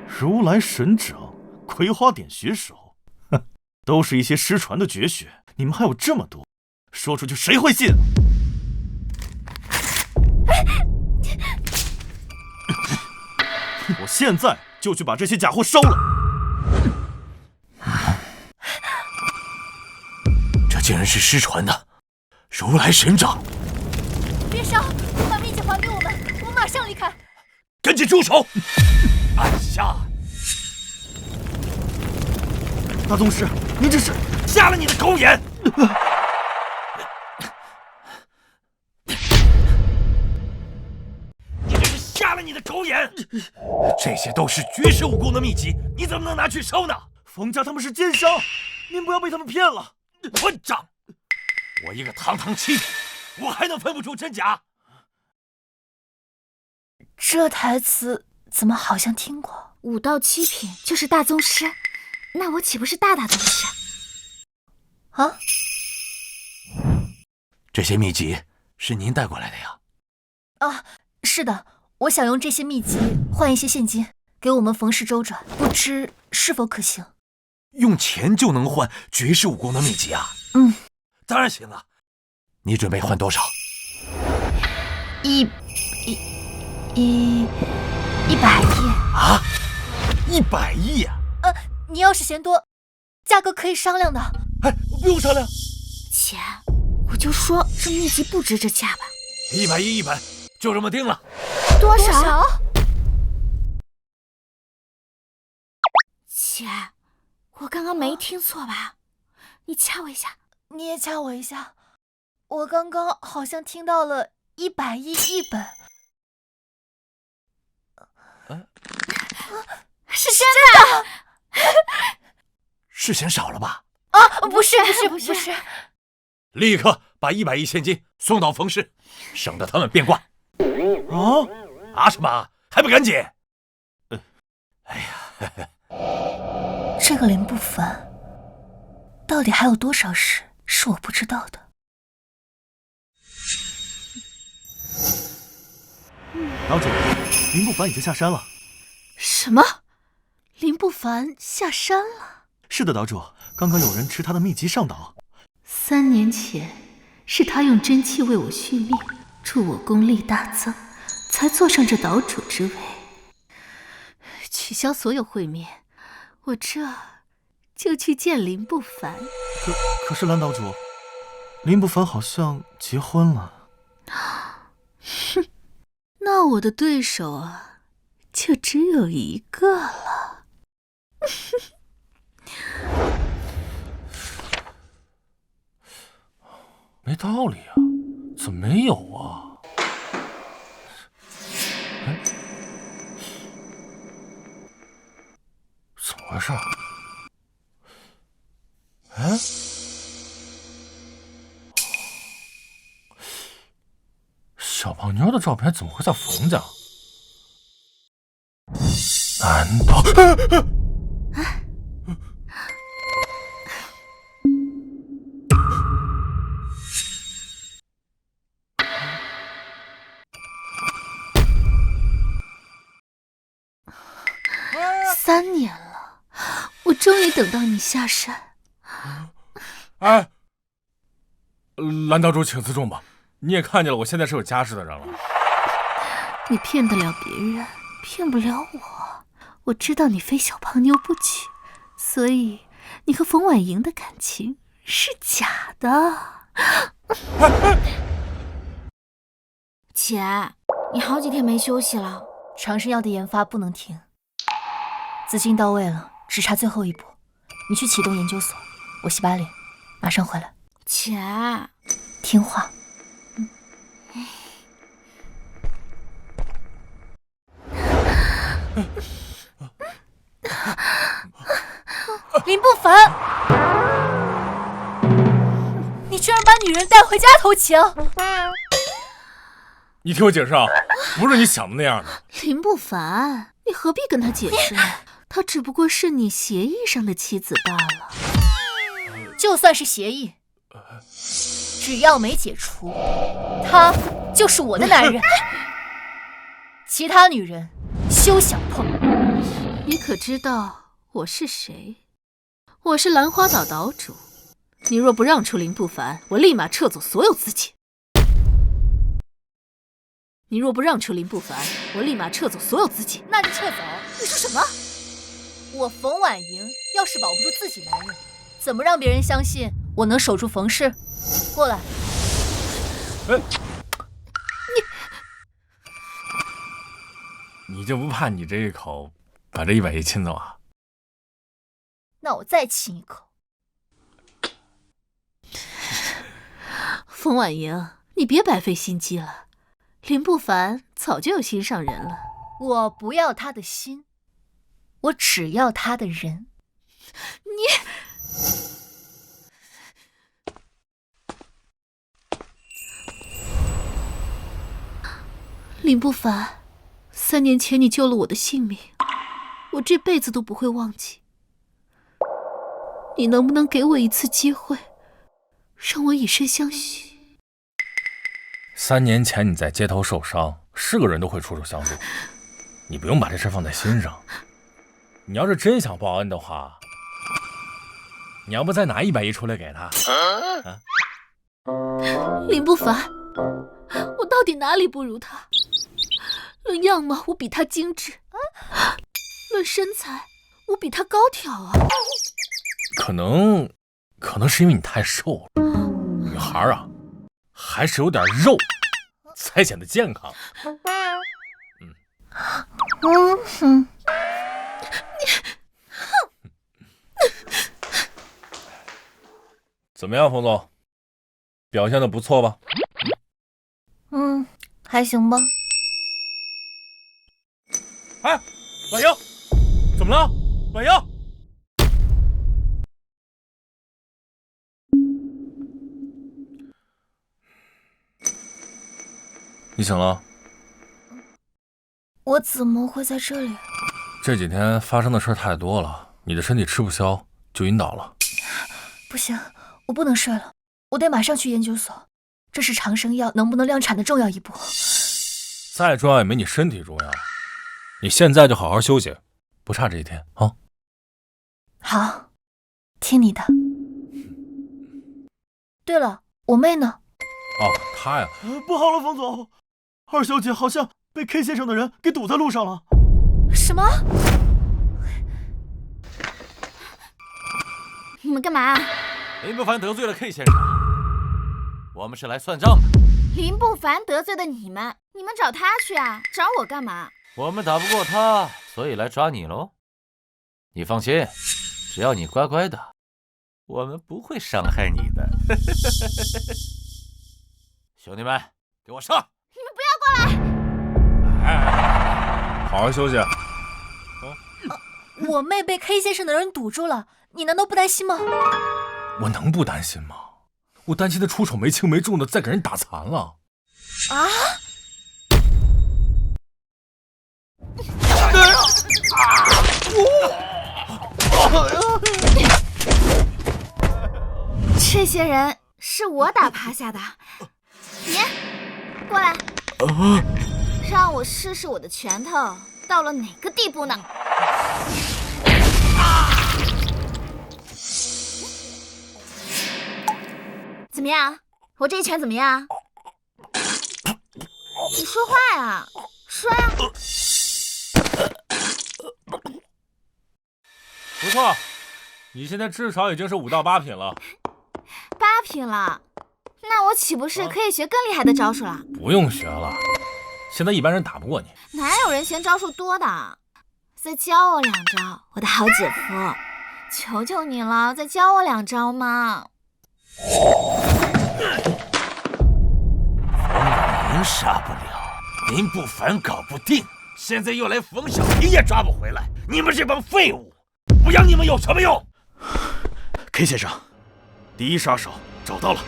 S1: 如来神掌、葵花点穴手，都是一些失传的绝学。你们还有这么多，说出去谁会信？我现在就去把这些假货烧了。
S4: 这竟然是失传的如来神掌！
S6: 别烧，把秘籍还给我们，我马上离开。
S4: 赶紧住手！按下！
S1: 大宗师，您这是瞎了你的狗眼！你这是瞎了你的狗眼！
S4: 这些都是绝世武功的秘籍，你怎么能拿去烧呢？
S1: 冯家他们是奸商，您不要被他们骗了。
S4: 混账！我一个堂堂7品，我还能分不出真假？
S6: 这台词怎么好像听过
S8: ？5到7品就是大宗师，那我岂不是大宗师？
S6: 啊？
S4: 这些秘籍是您带过来的呀？
S6: 啊，是的，我想用这些秘籍换一些现金，给我们冯氏周转，不知是否可行？
S4: 用钱就能换绝世武功的秘籍啊？当然行了。你准备换多少
S6: ？100亿
S4: 啊？100亿啊？
S6: 你要是嫌多，价格可以商量的。
S4: 哎，不用商量。
S8: 钱，我就说这秘籍不值这价吧。
S4: 100亿1本，就这么定了。
S8: 多少？钱，我刚刚没听错吧？你掐我一下。
S6: 你也掐我一下。我刚刚好像听到了100亿1本。是真的？
S4: 是嫌少了吧？
S6: 不是。
S4: 立刻把100亿现金送到冯氏，省得他们变卦。什么？还不赶紧？哎呀，
S6: 这个林不凡到底还有多少事是我不知道的？
S1: 岛主，林不凡已经下山了。
S9: 什么？林不凡下山了？
S1: 是的，岛主，刚刚有人持他的秘籍上岛。
S9: 3年前，是他用真气为我续命，助我功力大增，才坐上这岛主之位。取消所有会面，我这就去见林不凡。
S1: 可是蓝岛主，林不凡好像结婚了。
S9: 哼，那我的对手啊，就只有一个了。
S2: 没道理啊，怎么没有啊？哎，怎么回事？哎，小胖妞的照片怎么会在冯家？难道？3
S9: 年了，我终于等到你下山。
S2: 哎，蓝道主请自重吧，你也看见了，我现在是有家室的人了。
S9: 你骗得了别人，骗不了我。我知道你非小胖妞不娶，所以你和冯婉莹的感情是假的。
S8: 姐，你好几天没休息了，
S3: 长生药的研发不能停，资金到位了，只差最后一步。你去启动研究所，我洗把脸，马上回来。
S8: 姐，
S3: 听话。林不凡，你居然把女人带回家偷情！
S2: 你听我解释啊，不是你想的那样的。
S9: 林不凡，你何必跟他解释呢？她只不过是你协议上的妻子罢了。
S3: 就算是协议，只要没解除，他就是我的男人。其他女人休想碰。
S9: 你可知道我是谁？我是兰花岛岛主。你若不让出林不凡，我立马撤走所有资金。你若不让出林不凡，我立马撤走所有资金。
S3: 那就撤走。你说什么？我冯婉莹要是保不住自己男人，怎么让别人相信我能守住冯氏？过来。
S2: 你就不怕你这一口把这100亿亲走啊？
S3: 那我再亲一口。
S9: 冯婉莹，你别白费心机了。林不凡早就有心上人了。
S3: 我不要他的心，我只要他的人。
S9: 林不凡，3年前你救了我的性命，我这辈子都不会忘记。你能不能给我一次机会，让我以身相许
S2: ？3年前你在街头受伤，是个人都会出手相助，你不用把这事放在心上。你要是真想报恩的话，你要不再拿100亿出来给他？
S9: 林不凡，我到底哪里不如他？论样貌，我比他精致；论身材，我比他高挑啊。
S2: 可能是因为你太瘦了，女孩啊，还是有点肉才显得健康。怎么样，冯总？表现得不错吧？
S3: 还行吧。
S2: 哎，婉莹，怎么了？婉莹，你醒了？
S3: 我怎么会在这里？
S2: 这几天发生的事太多了，你的身体吃不消，就晕倒了。
S3: 不行，我不能睡了，我得马上去研究所。这是长生药能不能量产的重要一步。
S2: 再重要也没你身体重要。你现在就好好休息，不差这一天啊。
S3: 好，听你的。对了，我妹呢？
S2: 哦，她呀，
S1: 不好了，冯总，二小姐好像被 K 先生的人给堵在路上了。
S3: 什么？
S8: 你们干嘛？
S4: 林不凡得罪了 K 先生，我们是来算账的。
S8: 林不凡得罪的你们找他去啊，找我干嘛？
S4: 我们打不过他，所以来抓你喽。你放心，只要你乖乖的，我们不会伤害你的。兄弟们，给我上！
S8: 你们不要过来！
S2: 好好休息。
S3: 我妹被 K 先生的人堵住了，你难道不担心吗？
S2: 我能不担心吗？我担心他出手没轻没重的，再给人打残了。
S3: 啊！
S8: 这些人是我打趴下的，你过来，让我试试我的拳头到了哪个地步呢？怎么样？我这一拳怎么样？你说话呀，说呀！
S2: 不错，你现在至少已经是5到8品了。
S8: 8品了，那我岂不是可以学更厉害的招数了？
S2: 不用学了，现在一般人打不过你。
S8: 哪有人嫌招数多的？再教我2招，我的好姐夫，求求你了，再教我2招嘛！
S4: 冯婉莹杀不了，林不凡搞不定，现在又来冯小皮也抓不回来，你们这帮废物，不养你们有什么用
S1: ？K 先生，第一杀手找到了。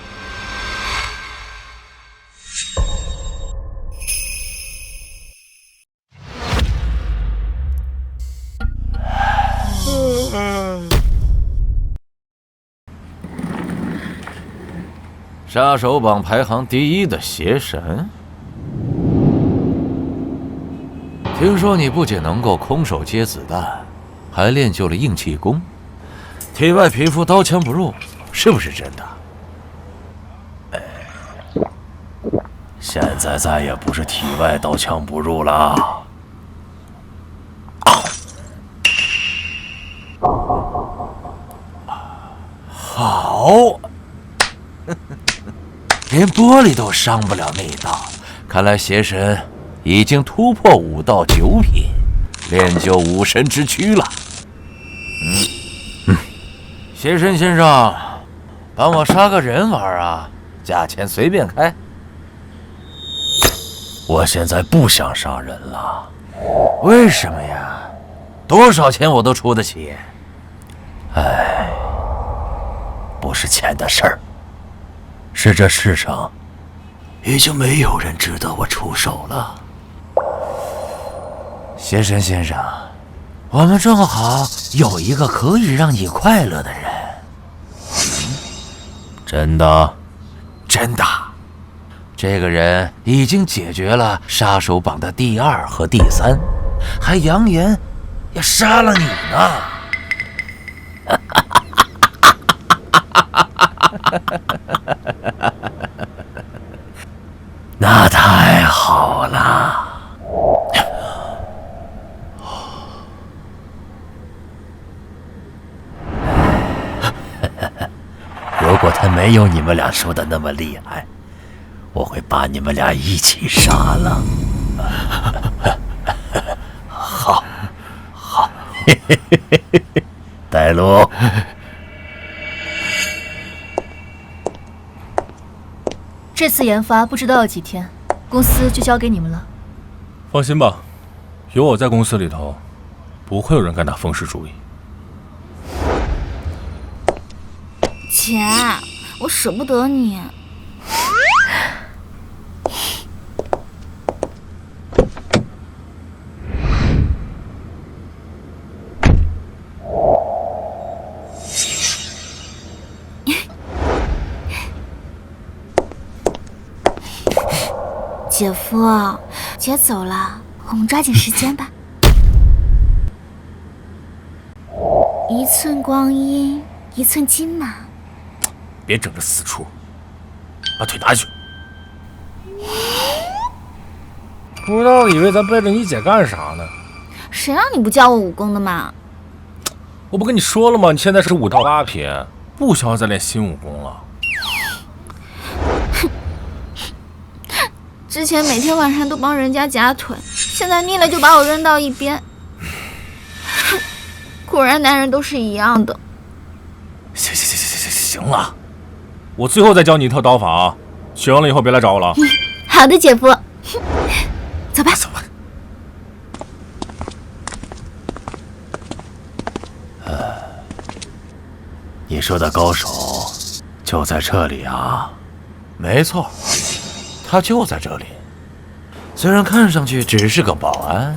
S4: 杀手榜排行第1的邪神，听说你不仅能够空手接子弹，还练就了硬气功，体外皮肤刀枪不入，是不是真的？
S7: 现在再也不是体外刀枪不入了。
S4: 好，连玻璃都伤不了那道，看来邪神已经突破5到9品，练就武神之躯了。邪神先生，帮我杀个人玩啊，价钱随便开。
S7: 我现在不想杀人了。
S4: 为什么呀？多少钱我都出得起。
S7: 哎，不是钱的事儿，是这世上已经没有人值得我出手了。
S4: 邪神先生，我们正好有一个可以让你快乐的人。
S7: 真的？
S4: 真的。这个人已经解决了杀手榜的第2和第3，还扬言要杀了你呢。
S7: 那太好了。如果他没有你们俩说的那么厉害，我会把你们俩一起杀了。好，好，带路。
S6: 这次研发不知道要几天，公司就交给你们了。
S2: 放心吧，有我在公司里头，不会有人敢打冯氏主意。
S8: 姐，我舍不得你。姐夫，姐走了，我们抓紧时间吧。1寸光阴1寸金嘛。
S2: 别整这死出，把腿拿去。不知道以为咱背着你姐干啥呢？
S8: 谁让你不教我武功的嘛？
S2: 我不跟你说了吗？你现在是5到8品，不需要再练新武功了。
S8: 之前每天晚上都帮人家夹腿，现在腻了就把我扔到一边。果然男人都是一样的。
S2: 行了，我最后再教你一套刀法啊，学完了以后别来找我了。
S8: 好的，姐夫。走吧。
S2: 走吧。
S7: 你说的高手就在这里啊？
S4: 没错，他就在这里。虽然看上去只是个保安，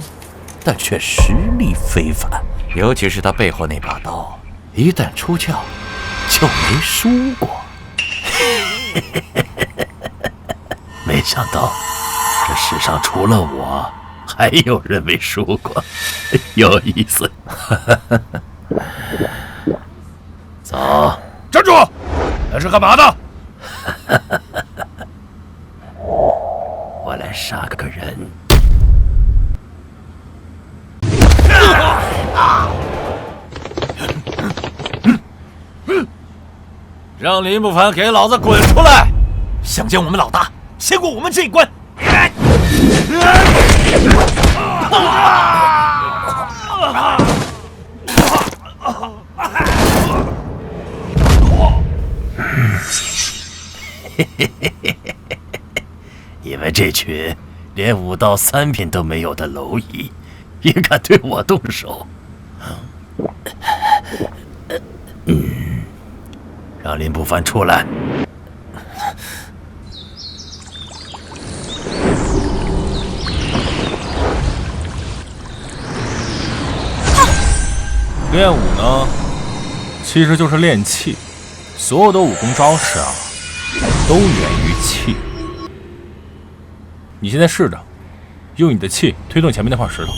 S4: 但却实力非凡。尤其是他背后那把刀，一旦出鞘，就没输过。
S7: 没想到，这世上除了我，还有人没输过，有意思。走，
S5: 站住！那是干嘛的？
S7: 我来杀个人。
S4: 让林不凡给老子滚出来！想见我们老大，先过我们这一关。
S7: 你们这群连5到3品都没有的蝼蚁，也敢对我动手？让林不凡出来。
S2: 练武呢，其实就是练气，所有的武功招式啊，都源于气。你现在试着用你的气推动前面那块石头。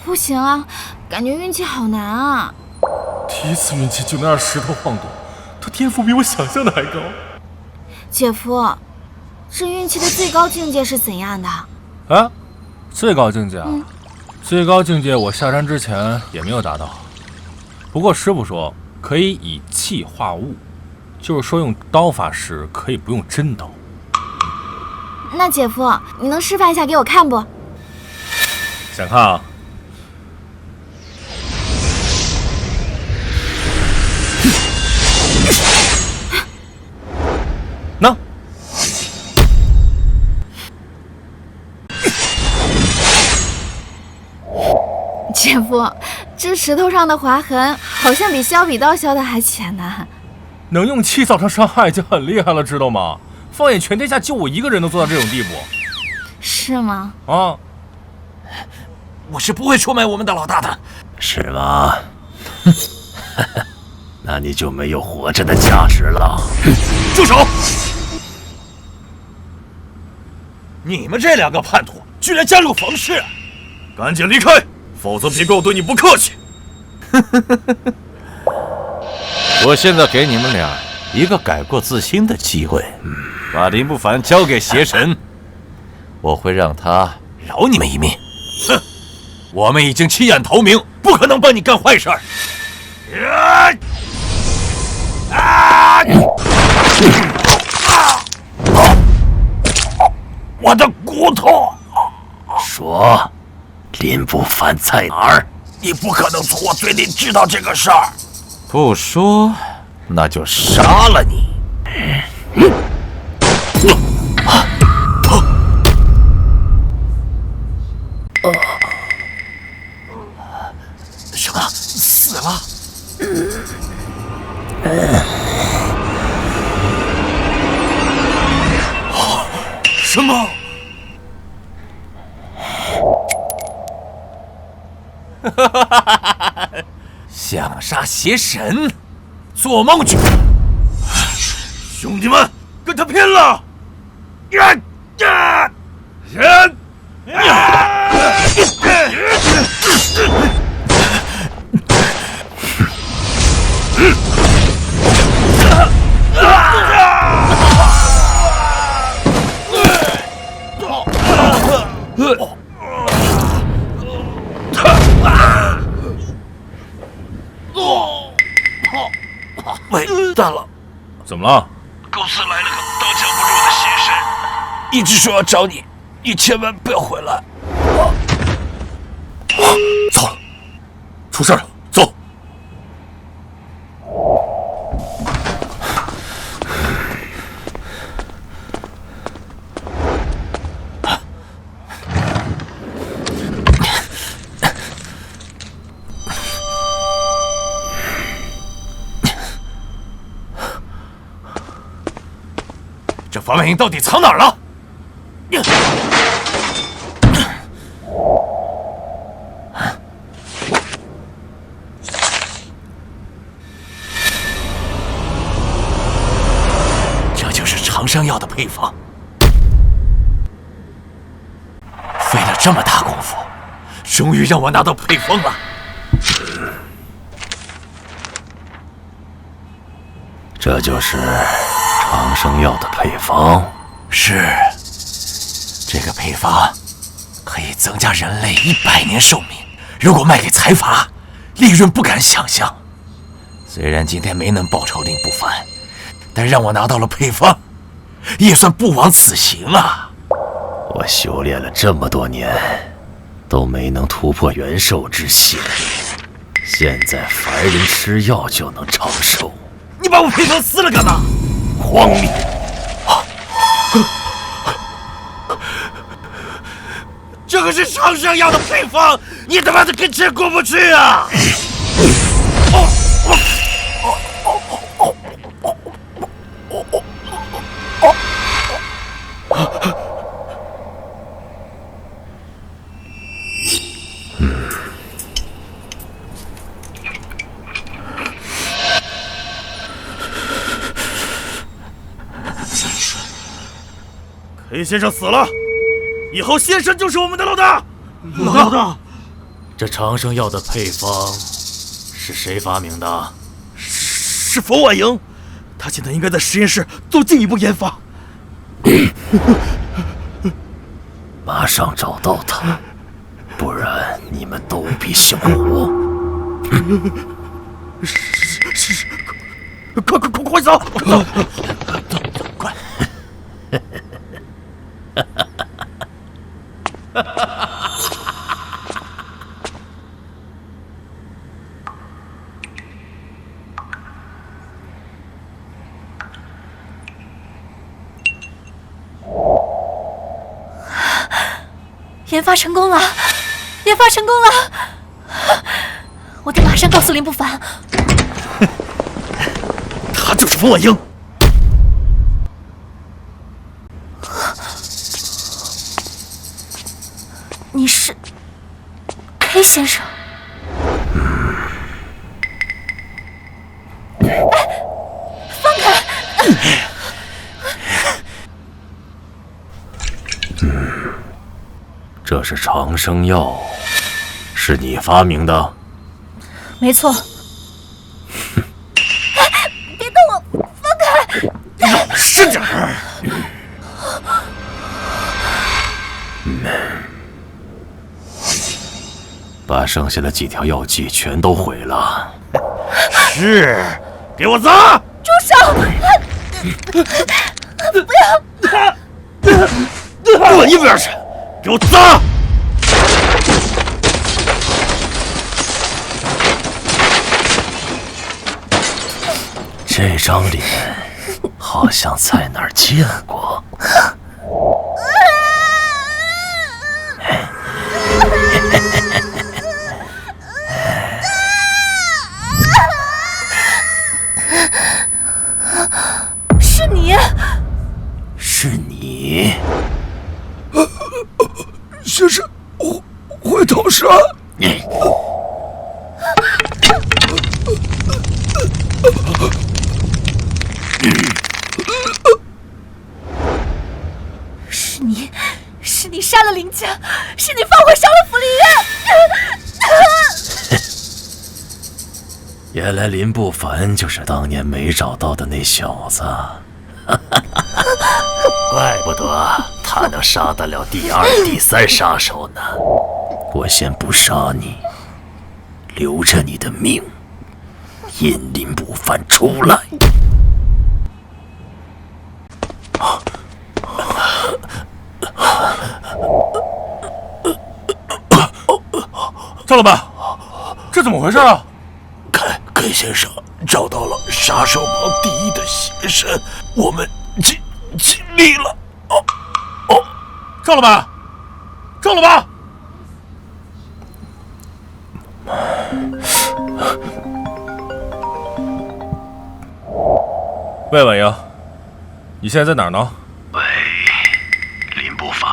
S8: 不行啊，感觉运气好难啊。
S2: 第一次运气就能让石头晃动，他天赋比我想象的还高。
S8: 姐夫，这运气的最高境界是怎样的？
S2: 啊，最高境界啊，最高境界我下山之前也没有达到。不过师傅说可以以气化物，就是说用刀法时可以不用真刀。
S8: 那姐夫，你能示范一下给我看不？
S2: 想看啊？那。
S8: 姐夫，这石头上的划痕好像比削笔刀削的还浅呢。
S2: 能用气造成伤害已经很厉害了，知道吗？放眼全天下，就我一个人能做到这种地步。
S8: 是吗？
S2: 啊，
S4: 我是不会出卖我们的老大的。
S7: 是吗？那你就没有活着的价值了。
S4: 住手！你们这2个叛徒居然加入冯氏，
S1: 赶紧离开，否则别怪我对你不客气。
S4: 我现在给你们俩一个改过自新的机会，把林不凡交给邪神，我会让他饶你们一命。哼，我们已经弃暗投明，不可能帮你干坏事儿。
S7: 我的骨头！说，林不凡在哪儿？
S10: 你不可能从我嘴里知道这个事儿。
S4: 不说，那就杀了你。
S10: 什么？死了？
S1: 什么？
S4: 想杀邪神，做梦去！
S1: 兄弟们，跟他拼了！
S10: 喂，大佬，
S2: 怎么了？
S10: 公司来了个刀枪不入的新生，一直说要找你，你千万不要回来。
S2: 糟了，出事了，走。
S4: 这防卫营到底藏哪儿了？这就是长生药的配方。费了这么大功夫，终于让我拿到配方了。
S7: 这就是长生药的配方。
S4: 是，这个配方可以增加人类100年寿命。如果卖给财阀，利润不敢想象。虽然今天没能报仇林不凡，但让我拿到了配方，也算不枉此行啊！
S7: 我修炼了这么多年，都没能突破元兽之限，现在凡人吃药就能长寿，
S4: 你把我配方撕了干嘛？
S7: 荒谬！
S4: 这可是长生药的配方，你他妈的跟这过不去啊！K
S1: 先生死了，以后先生就是我们的老大。
S5: 老大，
S7: 这长生药的配方是谁发明的？
S1: 是冯婉莹，他现在应该在实验室做进一步研发。
S7: 马上找到他，不然你们都必朽活。
S1: 是，快走！
S4: 快！
S6: 研发成功了！研发成功了！我得马上告诉林不凡。
S1: 他就是冯婉莹。
S6: 你是 K 先生？放开！
S7: 这是长生药，是你发明的？
S6: 没错。别动我，放开！
S1: 让我深点儿。
S7: 把剩下的几条药剂全都毁了。
S1: 是，给我砸！
S6: 住手！不要！
S1: 滚一边去！给我砸！
S7: 这张脸好像在哪儿见过。
S6: 是你！
S7: 是你！
S5: 先生，回头山。
S6: 是你杀了林家，是你放火烧了福利院。
S7: 原来林不凡就是当年没找到的那小子，怪不得他能杀得了第二、第三杀手呢。我先不杀你，留着你的命，引林不凡出来。
S2: 赵老板，这怎么回事啊
S5: K先生找到了杀手榜第1的邪神，我们尽力了。
S2: 赵老板，赵老板！喂，婉莹，你现在在哪儿呢？
S7: 喂，林不凡，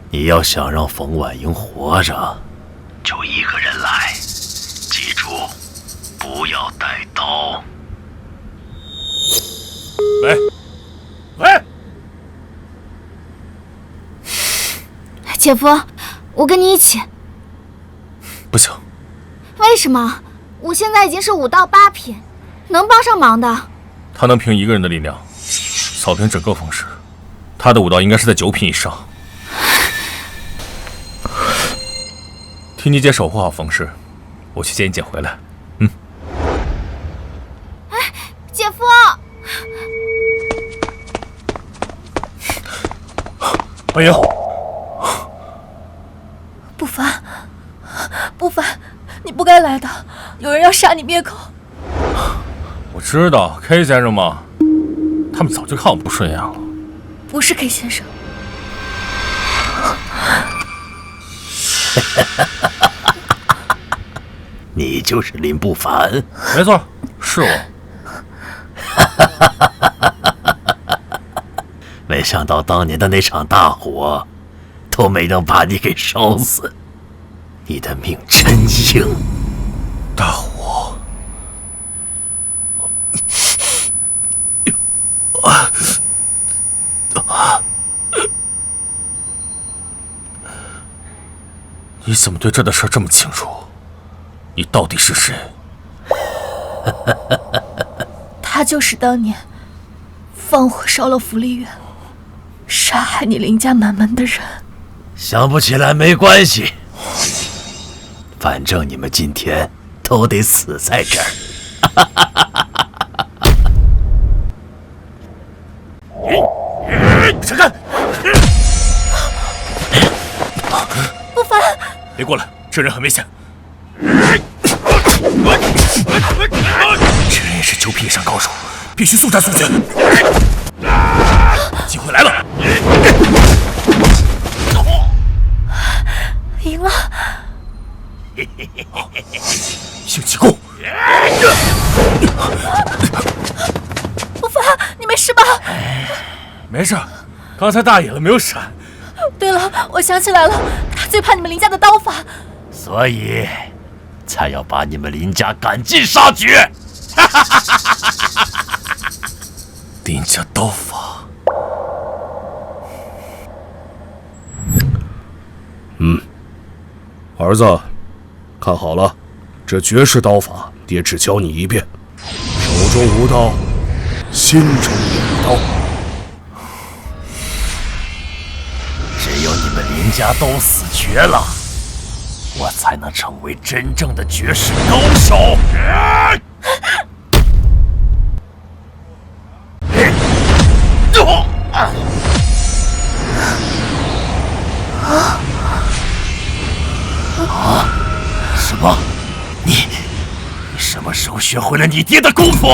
S7: 你要想让冯婉莹活着，就一个人来，记住，不要带刀。
S2: 喂，
S8: 姐夫，我跟你一起。
S2: 不行。
S8: 为什么？我现在已经是5到8品，能帮上忙的。
S2: 他能凭一个人的力量扫平整个冯氏，他的武道应该是在9品以上。替你姐守护好冯氏，我去接你姐回来。
S8: 姐夫，
S2: 婉莹，
S6: 不凡，你不该来的，有人要杀你灭口。
S2: 我知道 K 先生嘛，他们早就看我不顺眼了。
S6: 不是 K 先生。
S7: 你就是林不凡？
S2: 没错，是我。
S7: 没想到当年的那场大火都没能把你给烧死，你的命真硬。
S2: 大火，你怎么对这的事这么清楚？你到底是谁？
S6: 他就是当年放火烧了福利院，杀害你林家满门的人。
S7: 想不起来没关系，反正你们今天都得死在这儿。
S2: 闪开！
S6: 不凡，
S2: 别过来，这人很危险。这人也是9品以上高手，必须速战速决。机会来了！
S6: 赢了！
S2: 硬气功！
S6: 不凡，你没事吧？
S2: 没事，刚才大意了，没有闪。
S6: 对了，我想起来了，他最怕你们林家的刀法，
S7: 所以才要把你们林家赶尽杀绝。
S2: 林家刀法，
S5: 儿子，看好了，这绝世刀法爹只教你一遍，手中无刀，心中有刀。
S7: 只有你们林家都死绝了，我才能成为真正的绝世高手。什么？你什么时候学会了你爹的功夫？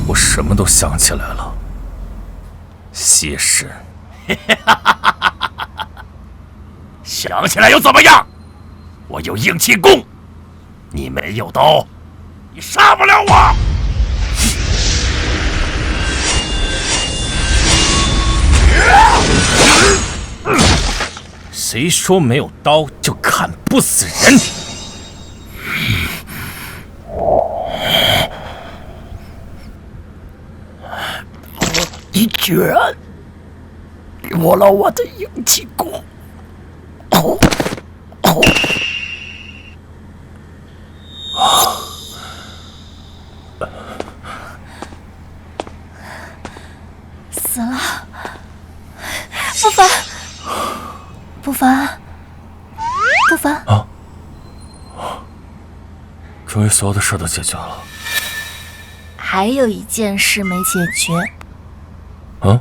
S2: 我什么都想起来了。邪神。
S7: 想起来又怎么样？我有硬气功，你没有刀，你杀不了我。
S2: 谁说没有刀就砍不死人？
S7: 你居然夺了我的硬气功！
S6: 死了！不凡，不凡，不凡！
S2: 啊！这终于所有的事都解决了。
S3: 还有一件事没解决。
S2: 嗯？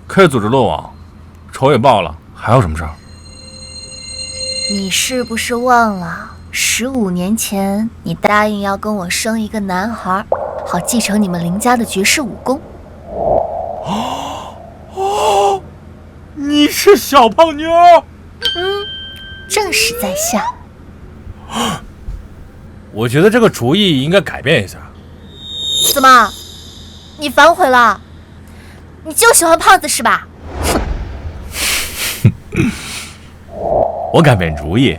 S2: 可以组织落网，仇也报了，还有什么事儿？
S3: 你是不是忘了15年前你答应要跟我生一个男孩，好继承你们林家的绝世武功？
S2: 哦，你是小胖妞？
S3: 正是在下。
S2: 我觉得这个主意应该改变一下。
S3: 怎么，你反悔了？你就喜欢胖子是吧？
S2: 我改变主意，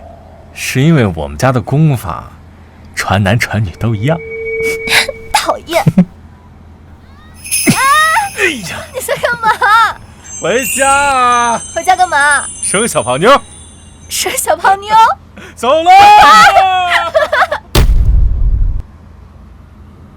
S2: 是因为我们家的功法，传男传女都一样。
S3: 讨厌！
S2: 哎呀，
S3: 你在干嘛？
S2: 回家啊！
S3: 回家干嘛？
S2: 生小胖妞。
S3: 生小胖妞？
S2: 走了。